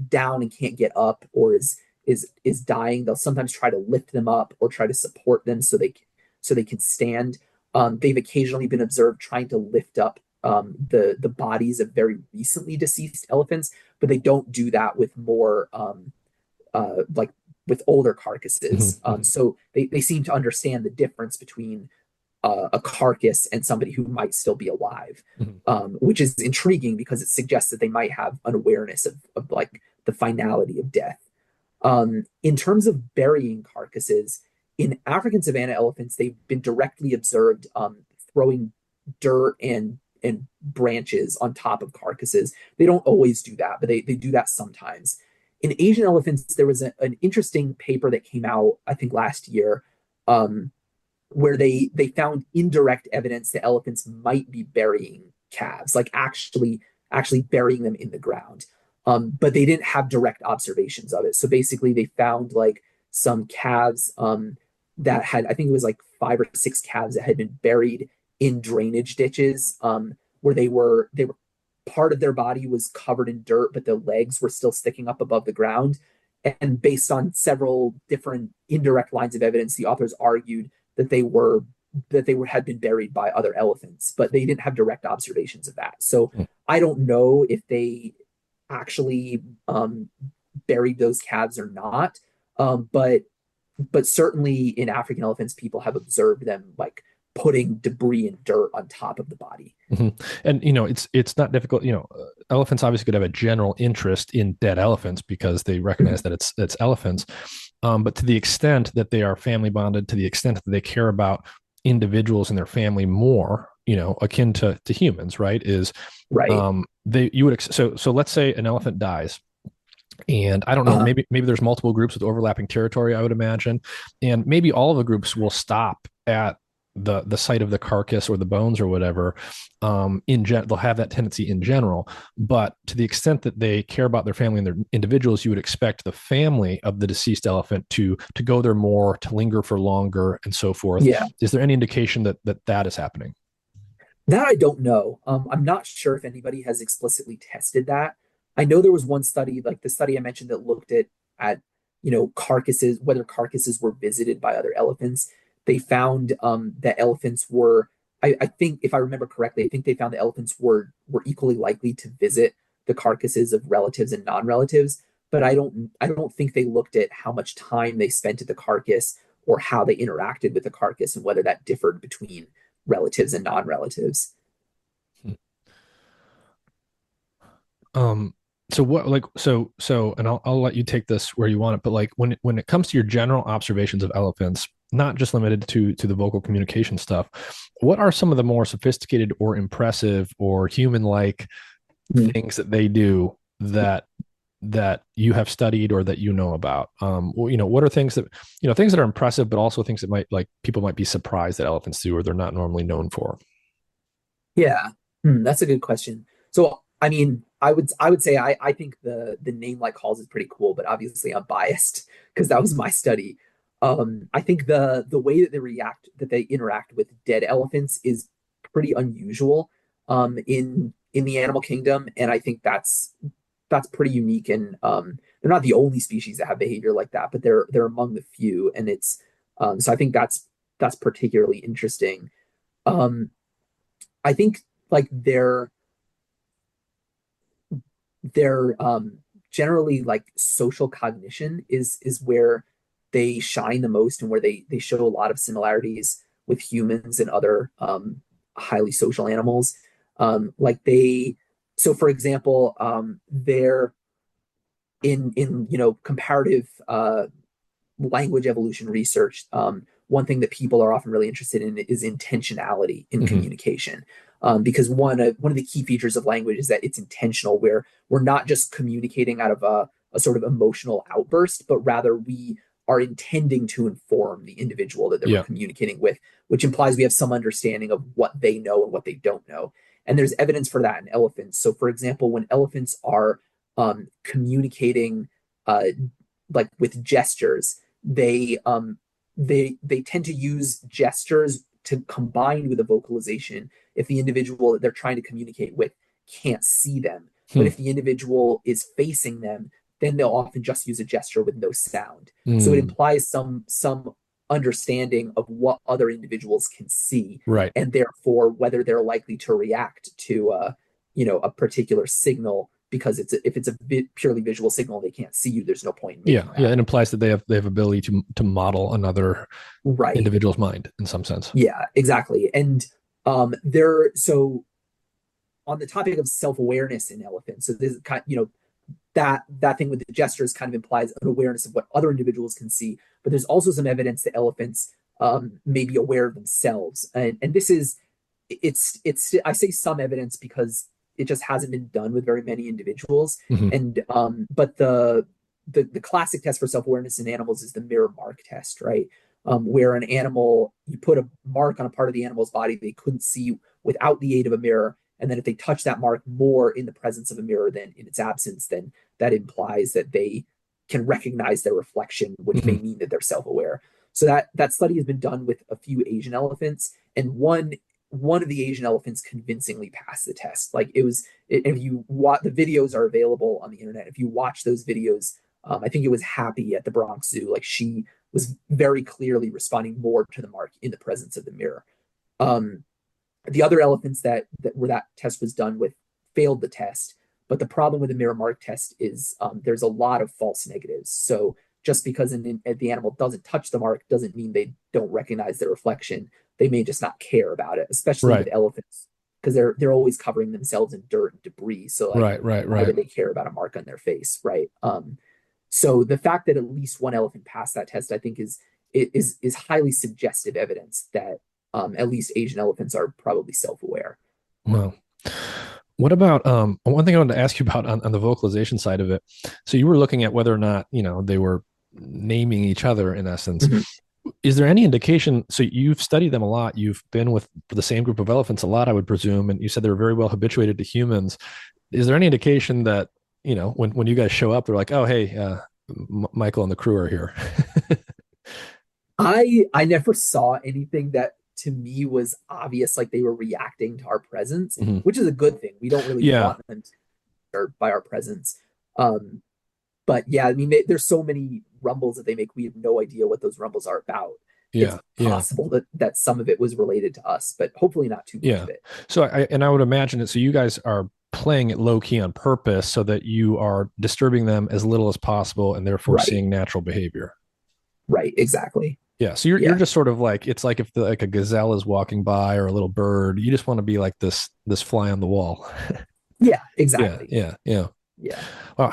down and can't get up, or is dying, they'll sometimes try to lift them up or try to support them so they can stand. They've occasionally been observed trying to lift up the bodies of very recently deceased elephants, but they don't do that with more like with older carcasses. Mm-hmm. So they seem to understand the difference between a carcass and somebody who might still be alive, Mhm. which is intriguing because it suggests that they might have an awareness of like the finality of death. In terms of burying carcasses, in African savanna elephants, they've been directly observed throwing dirt and branches on top of carcasses. They don't always do that, but they do that sometimes. In Asian elephants, there was an interesting paper that came out, I think, last year, um, where they found indirect evidence that elephants might be burying calves, like actually burying them in the ground. But they didn't have direct observations of it. So basically, they found like some calves that had, I think it was like 5 or 6 calves that had been buried in drainage ditches, where they were part of their body was covered in dirt, but the legs were still sticking up above the ground. And based on several different indirect lines of evidence, the authors argued that they were had been buried by other elephants, but they didn't have direct observations of that. So I don't know if they actually buried those calves or not. But certainly in African elephants, people have observed them like putting debris and dirt on top of the body. Mhm. And it's not difficult. Elephants obviously could have a general interest in dead elephants because they recognize that it's elephants. But to the extent that they are family bonded, to the extent that they care about individuals in their family more, akin to humans, right? Is Right. they you would so let's say an elephant dies. And I don't know, Uh-huh. maybe there's multiple groups with overlapping territory, I would imagine. And maybe all of the groups will stop at the site of the carcass or the bones or whatever. They'll have that tendency in general. But to the extent that they care about their family and their individuals, you would expect the family of the deceased elephant to go there more, to linger for longer, and so forth. Yeah. Is there any indication that is happening? That I don't know. I'm not sure if anybody has explicitly tested that. I know there was one study, like the study I mentioned, that looked at carcasses, whether carcasses were visited by other elephants. They found that elephants were, I think, if I remember correctly, I think they found that elephants were equally likely to visit the carcasses of relatives and non-relatives. But I don't think they looked at how much time they spent at the carcass or how they interacted with the carcass and whether that differed between relatives and non-relatives. Um, so what like and I'll let you take this where you want it, but like when it comes to your general observations of elephants, not just limited to the vocal communication stuff, what are some of the more sophisticated or impressive or human-like Mm. things that they do that you have studied or that you know about? What are things that are impressive, but also things that might like people might be surprised that elephants do or they're not normally known for? Yeah, that's a good question. So, I mean, I would say I think the name like calls is pretty cool, but obviously I'm biased because that was my study. I think the way that they interact with dead elephants is pretty unusual in the animal kingdom, and I think that's pretty unique. And they're not the only species that have behavior like that, but they're among the few, and it's so I think that's particularly interesting. Um, I think like they're generally like social cognition is where they shine the most and where they show a lot of similarities with humans and other highly social animals. Like they so for example, they're in comparative language evolution research, one thing that people are often really interested in is intentionality in Mm-hmm. communication. Because one of the key features of language is that it's intentional, where we're not just communicating out of a sort of emotional outburst, but rather we are intending to inform the individual that we're Yeah. communicating with, which implies we have some understanding of what they know and what they don't know. And there's evidence for that in elephants. So, for example, when elephants are communicating uh, like with gestures, they tend to use gestures to combine with a vocalization if the individual that they're trying to communicate with can't see them. But Hmm. if the individual is facing them, then they'll often just use a gesture with no sound. So it Mm. implies some understanding of what other individuals can see, Right. and therefore whether they're likely to react to a particular signal because if it's a purely visual signal, they can't see you. There's no point in Yeah, making yeah. that. It implies that they have ability to model another Right. individual's mind in some sense. Yeah, exactly. And there so on the topic of self-awareness in elephants, so this is kind that thing with the gestures kind of implies an awareness of what other individuals can see, but there's also some evidence that elephants may be aware of themselves. And this is it's I say some evidence because it just hasn't been done with very many individuals. Hmm. And but the classic test for self-awareness in animals is the mirror mark test, right? Where an animal, you put a mark on a part of the animal's body they couldn't see without the aid of a mirror, and then if they touch that mark more in the presence of a mirror than in its absence, then that implies that they can recognize their reflection, which may Hmm. mean that they're self-aware. So that study has been done with a few Asian elephants, and one of the Asian elephants convincingly passed the test. Like it was, if you watch the videos are available on the internet. If you watch those videos, I think it was Happy at the Bronx Zoo. Like she was very clearly responding more to the mark in the presence of the mirror. Um, the other elephants that where that test was done with failed the test. But the problem with the mirror mark test is there's a lot of false negatives. So just because the animal doesn't touch the mark doesn't mean they don't recognize their reflection. They may just not care about it, especially with Right, elephants, because they're always covering themselves in dirt and debris. So like, right, right, why right. do they care about a mark on their face, right? So the fact that at least one elephant passed that test, I think, is highly suggestive evidence that at least Asian elephants are probably self-aware. Well, what about one thing I wanted to ask you about on the vocalization side of it? So you were looking at whether or not, they were naming each other in essence. Mhm. Is there any indication? So you've studied them a lot. You've been with the same group of elephants a lot, I would presume, and you said they're very well habituated to humans. Is there any indication that, when you guys show up, they're like, oh, hey, Michael and the crew are here? I never saw anything that to me was obvious, like they were reacting to our presence, Hmm. which is a good thing. We don't really Yeah, want them to start by our presence. Um, but yeah, I mean, there's so many rumbles that they make. We have no idea what those rumbles are about. It's yeah, yeah, possible that some of it was related to us, but hopefully not too much yeah. of it. So I would imagine it. So you guys are playing it low key on purpose so that you are disturbing them as little as possible and therefore Right, seeing natural behavior. right, exactly. Yeah. So you're Yeah, just sort of like, it's like if like a gazelle is walking by or a little bird, you just want to be like this fly on the wall. yeah, Yeah, exactly. yeah, yeah. Yeah. Well,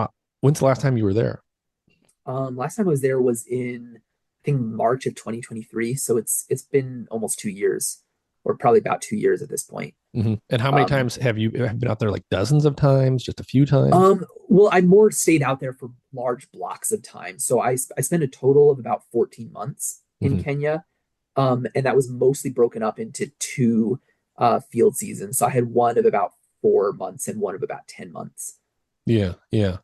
It, when's the last time you were there? last time I was there was in I think March of 2023, so it's been almost 2 years, or probably about 2 years at this point. Hmm. And how many Um, times have been out there? Like dozens of times, just a few times? well, I more stayed out there for large blocks of time. So I spent a total of about 14 months in Hmm. Kenya. And that was mostly broken up into two field seasons. So I had one of about 4 months and one of about 10 months. Yeah, yeah.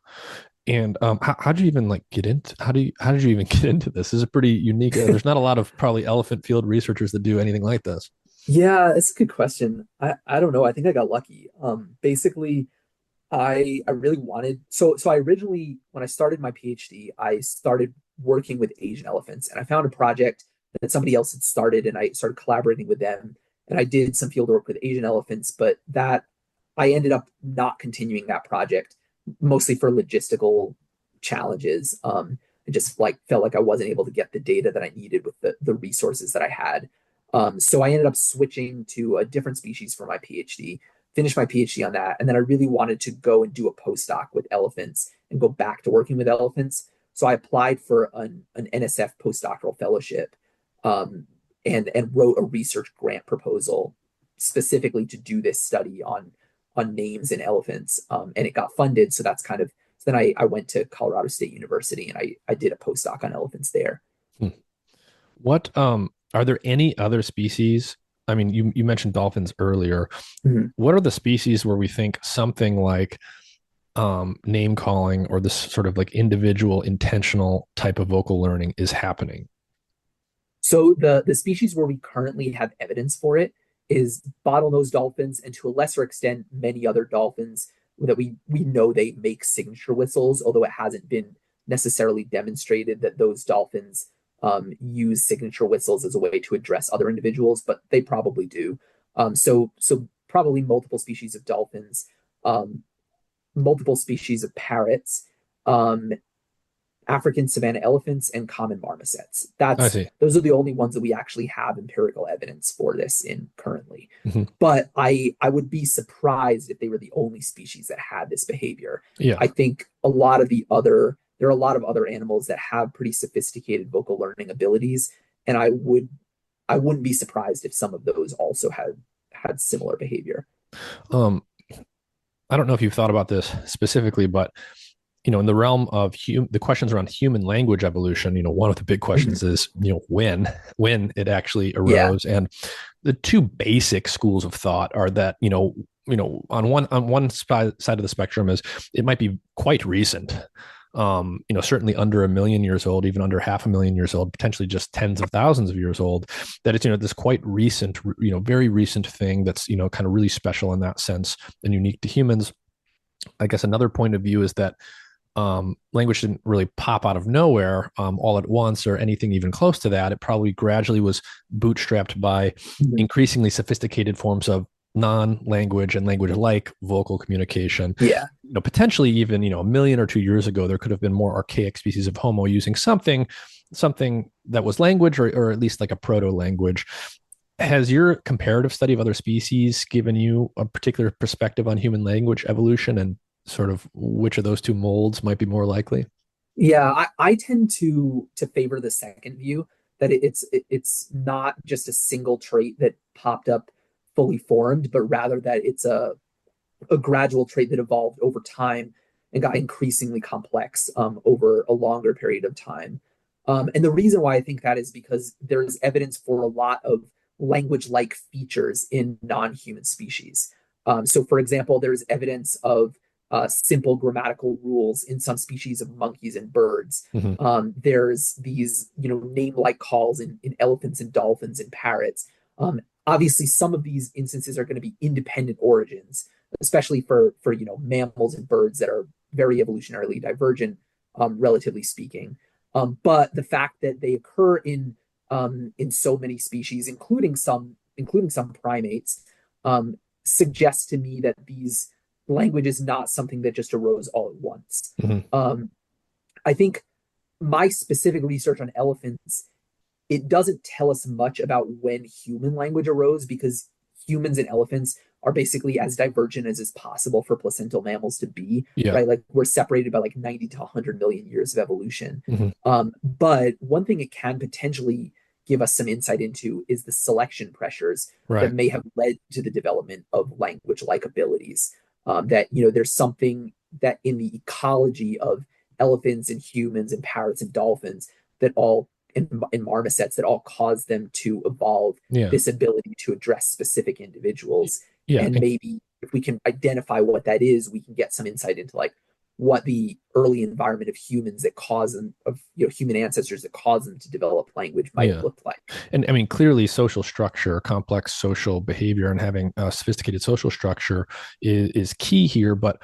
And how did you even like get into how did you even get into this? This is pretty unique. There's not a lot of probably elephant field researchers that do anything like this. Yeah, it's a good question. I don't know. I think I got lucky. Basically, I really wanted so I originally when I started my PhD, I started working with Asian elephants, and I found a project that somebody else had started, and I started collaborating with them, and I did some field work with Asian elephants, but that I ended up not continuing that project mostly for logistical challenges. I just like felt like I wasn't able to get the data that I needed with the resources that I had. So I ended up switching to a different species for my PhD, finished my PhD on that, and then I really wanted to go and do a postdoc with elephants and go back to working with elephants. So I applied for an NSF postdoctoral fellowship, um, and wrote a research grant proposal specifically to do this study on names in elephants, and it got funded. So that's kind of so then I went to Colorado State University and I did a postdoc on elephants there. Hmm. What are there any other species? I mean, you mentioned dolphins earlier. Mhm. What are the species where we think something like name calling or this sort of like individual intentional type of vocal learning is happening? So the species where we currently have evidence for it is bottlenose dolphins, and to a lesser extent, many other dolphins that we know they make signature whistles, although it hasn't been necessarily demonstrated that those dolphins use signature whistles as a way to address other individuals, but they probably do. So probably multiple species of dolphins. Um, multiple species of parrots, um, African savanna elephants, and common marmosets. I That's see. those are the only ones that we actually have empirical evidence for this in currently. Hmm. But I would be surprised if they were the only species that had this behavior. Yeah. I think a lot of the other there are a lot of other animals that have pretty sophisticated vocal learning abilities, and I wouldn't be surprised if some of those also had similar behavior. Um, I don't know if you've thought about this specifically, but in the realm of the questions around human language evolution, one of the big Mhm. questions is, when it actually Yeah, arose. And the two basic schools of thought are that, on one side of the spectrum is it might be quite recent. Certainly under 1 million years old, even under 500,000 years old, potentially just tens of thousands of years old, that it's, this quite recent, very recent thing that's, kind of really special in that sense and unique to humans. I guess another point of view is that language didn't really pop out of nowhere all at once or anything even close to that. It probably gradually was bootstrapped by Mhm. increasingly sophisticated forms of non-language and language-like vocal communication. Yeah, Potentially even 1 million or 2 years ago, there could have been more archaic species of Homo using something that was language or at least like a proto-language. Has your comparative study of other species given you a particular perspective on human language evolution and sort of which of those two molds might be more likely? yeah. I tend to favor the second view that it's not just a single trait that popped up fully formed, but rather that it's a gradual trait that evolved over time and got increasingly complex over a longer period of time. And the reason why I think that is because there's evidence for a lot of language-like features in non-human species. So, for example, there's evidence of simple grammatical rules in some species of monkeys and birds. Mm-hmm. There's these, name-like calls in elephants and dolphins and parrots. Obviously, some of these instances are going to be independent origins, especially for mammals and birds that are very evolutionarily divergent, relatively speaking. But the fact that they occur in so many species, including some primates, suggests to me that these language is not something that just arose all at once. Mm-hmm. Um, I think my specific research on elephants, it doesn't tell us much about when human language arose because humans and elephants are basically as divergent as is possible for placental mammals to be, Yeah. right? Like we're separated by like 90 to 100 million years of evolution. Mm-hmm. But one thing it can potentially give us some insight into is the selection pressures that Right. may have led to the development of language like abilities. That, there's something that in the ecology of elephants and humans and parrots and dolphins that all and marmosets that all cause them to evolve Yeah. this ability to address specific individuals. Yeah. And maybe if we can identify what that is, we can get some insight into like what the early environment of humans that cause them of human ancestors that cause them to develop language might have Yeah. looked like. And I mean, clearly, social structure, complex social behavior, and having a sophisticated social structure is key here. But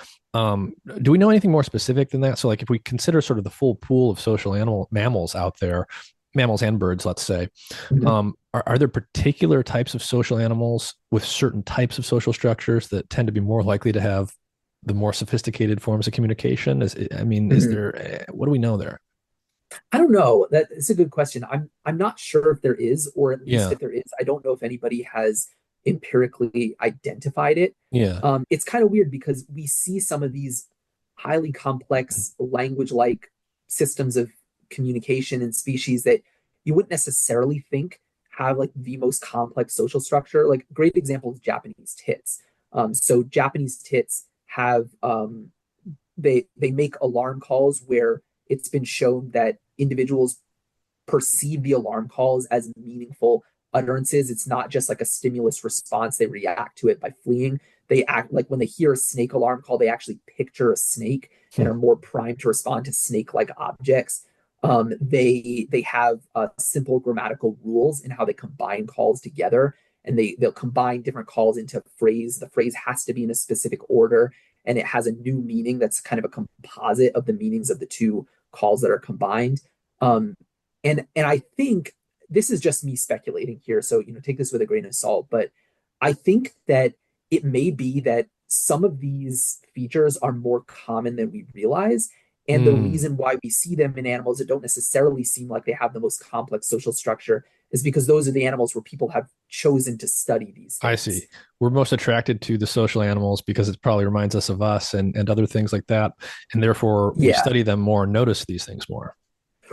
do we know anything more specific than that? So, like, if we consider sort of the full pool of social mammals out there, mammals and birds, let's say, Mhm. are there particular types of social animals with certain types of social structures that tend to be more likely to have the more sophisticated forms of communication? Is Mhm. there what do we know there? I don't know. That is a good question. I'm not sure if there is, or at least Yeah. if there is, I don't know if anybody has empirically identified it. Yeah. It's kind of weird because we see some of these highly complex language-like systems of communication and species that you wouldn't necessarily think have like the most complex social structure. Like great example is Japanese tits. So Japanese tits have they make alarm calls where it's been shown that individuals perceive the alarm calls as meaningful utterances. It's not just like a stimulus response. They react to it by fleeing. They act like when they hear a snake alarm call, they actually picture a snake and are more primed to respond to snake-like objects. They have simple grammatical rules in how they combine calls together, and they'll combine different calls into a phrase. The phrase has to be in a specific order, and it has a new meaning that's kind of a composite of the meanings of the two calls that are combined. Um, and I think this is just me speculating here, so take this with a grain of salt. But I think that it may be that some of these features are more common than we realize. And the Mm, reason why we see them in animals that don't necessarily seem like they have the most complex social structure is because those are the animals where people have chosen to study these I things. see. We're most attracted to the social animals because it probably reminds us of us and other things like that. And therefore we Yeah. study them more, notice these things more.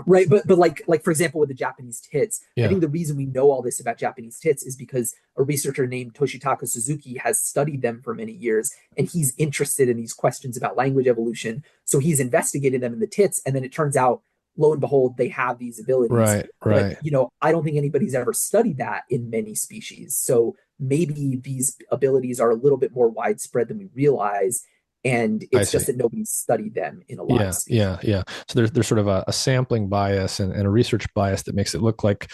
Right, but like for example with the Japanese tits, I Yeah. think the reason we know all this about Japanese tits is because a researcher named Toshitaka Suzuki has studied them for many years, and he's interested in these questions about language evolution. So he's investigated them in the tits, and then it turns out, lo and behold, they have these abilities. Right. But Right. I don't think anybody's ever studied that in many species. So maybe these abilities are a little bit more widespread than we realize, and I it's just see. that nobody's studied them in a lot of Yeah, species. yeah, yeah. So there's sort of a sampling bias and a research bias that makes it look like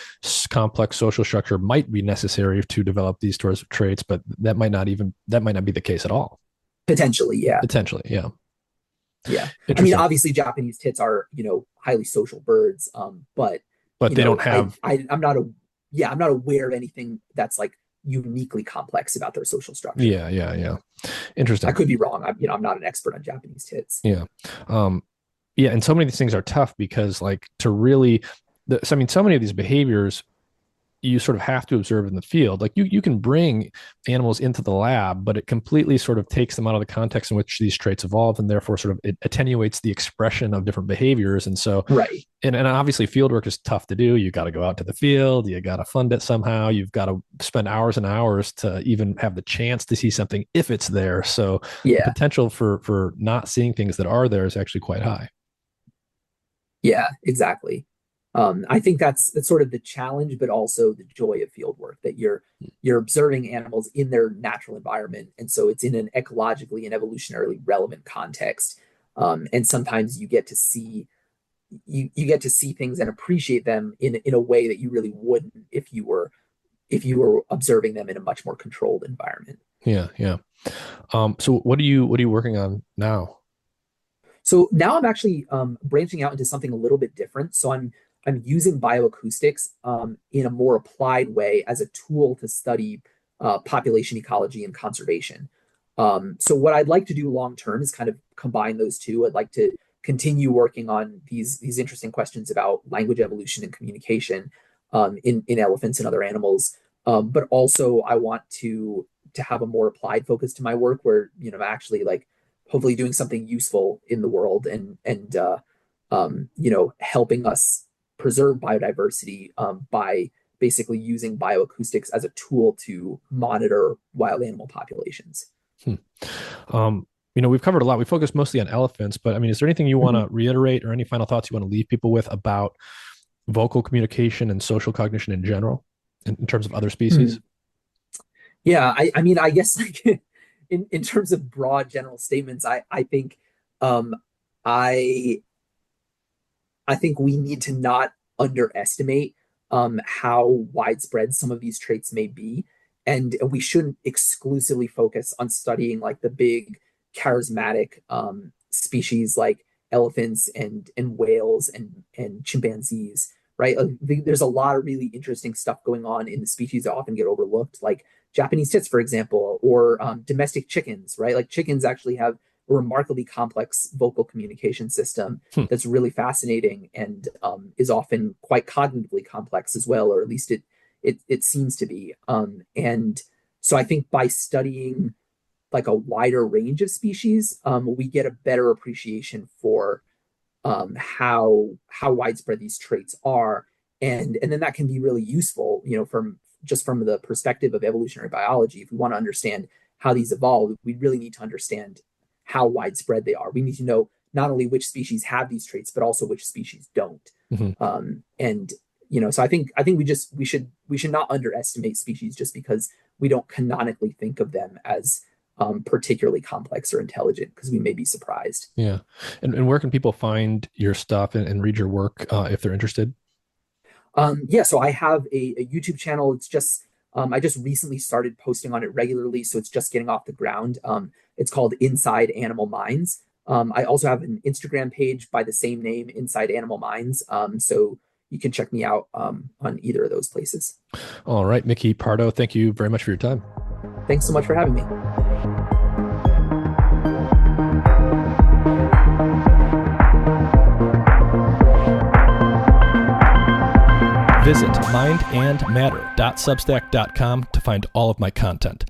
complex social structure might be necessary to develop these sorts of traits, but that might not be the case at all. Potentially, yeah. Potentially, yeah. Yeah. I mean, Interesting. obviously Japanese tits are, highly social birds. But, But they don't have. I'm not I'm not aware of anything that's like uniquely complex about their social structure. Yeah, yeah, yeah. I Interesting. could be wrong. I'm not an expert on Japanese tits. Yeah. Um, yeah, and so many of these things are tough because like to really so I mean so many of these behaviors you sort of have to observe in the field. Like you can bring animals into the lab, but it completely sort of takes them out of the context in which these traits evolve, and therefore sort of it attenuates the expression of different behaviors. And so, Right. and obviously field work is tough to do. You got to go out to the field, you got to fund it somehow, you've got to spend hours and hours to even have the chance to see something if it's there. So the Yeah. potential for not seeing things that are there is actually quite high. Yeah, exactly. I think that's sort of the challenge, but also the joy of field work that you're observing animals in their natural environment, and so it's in an ecologically and evolutionarily relevant context. And sometimes you get to see things and appreciate them in a way that you really wouldn't if you were observing them in a much more controlled environment. Yeah, yeah. So what are you working on now? So now I'm actually branching out into something a little bit different. So I'm using bioacoustics in a more applied way as a tool to study population ecology and conservation. So what I'd like to do long term is kind of combine those two. I'd like to continue working on these interesting questions about language evolution and communication in elephants and other animals. But also I want to have a more applied focus to my work where I'm actually like hopefully doing something useful in the world and helping us preserve biodiversity by basically using bioacoustics as a tool to monitor wild animal populations. Hmm. We've covered a lot. We focused mostly on elephants, but I mean, is there anything you want Mhm. to reiterate or any final thoughts you want to leave people with about vocal communication and social cognition in general, in terms of other species? Hmm. Yeah, I mean, I guess like in terms of broad general statements, I think um, I I think we need to not underestimate how widespread some of these traits may be. And we shouldn't exclusively focus on studying like the big charismatic species like elephants and whales and chimpanzees, right? There's a lot of really interesting stuff going on in the species that often get overlooked, like Japanese tits, for example, or domestic chickens, right? Like chickens actually have a remarkably complex vocal communication system Hmm. that's really fascinating and is often quite cognitively complex as well, or at least it seems to be. And so I think by studying like a wider range of species, we get a better appreciation for how widespread these traits are, and then that can be really useful, from the perspective of evolutionary biology. If we want to understand how these evolve, we really need to understand how widespread they are. We need to know not only which species have these traits, but also which species don't. Mm-hmm. And so I think we should not underestimate species just because we don't canonically think of them as particularly complex or intelligent, because we may be surprised. Yeah. And where can people find your stuff and read your work if they're interested? Yeah, so I have a YouTube channel. It's just I just recently started posting on it regularly, so it's just getting off the ground. It's called Inside Animal Minds. I also have an Instagram page by the same name, Inside Animal Minds. So you can check me out on either of those places. All right, Mickey Pardo, thank you very much for your time. Thanks so much for having me. Visit mindandmatter.substack.com to find all of my content.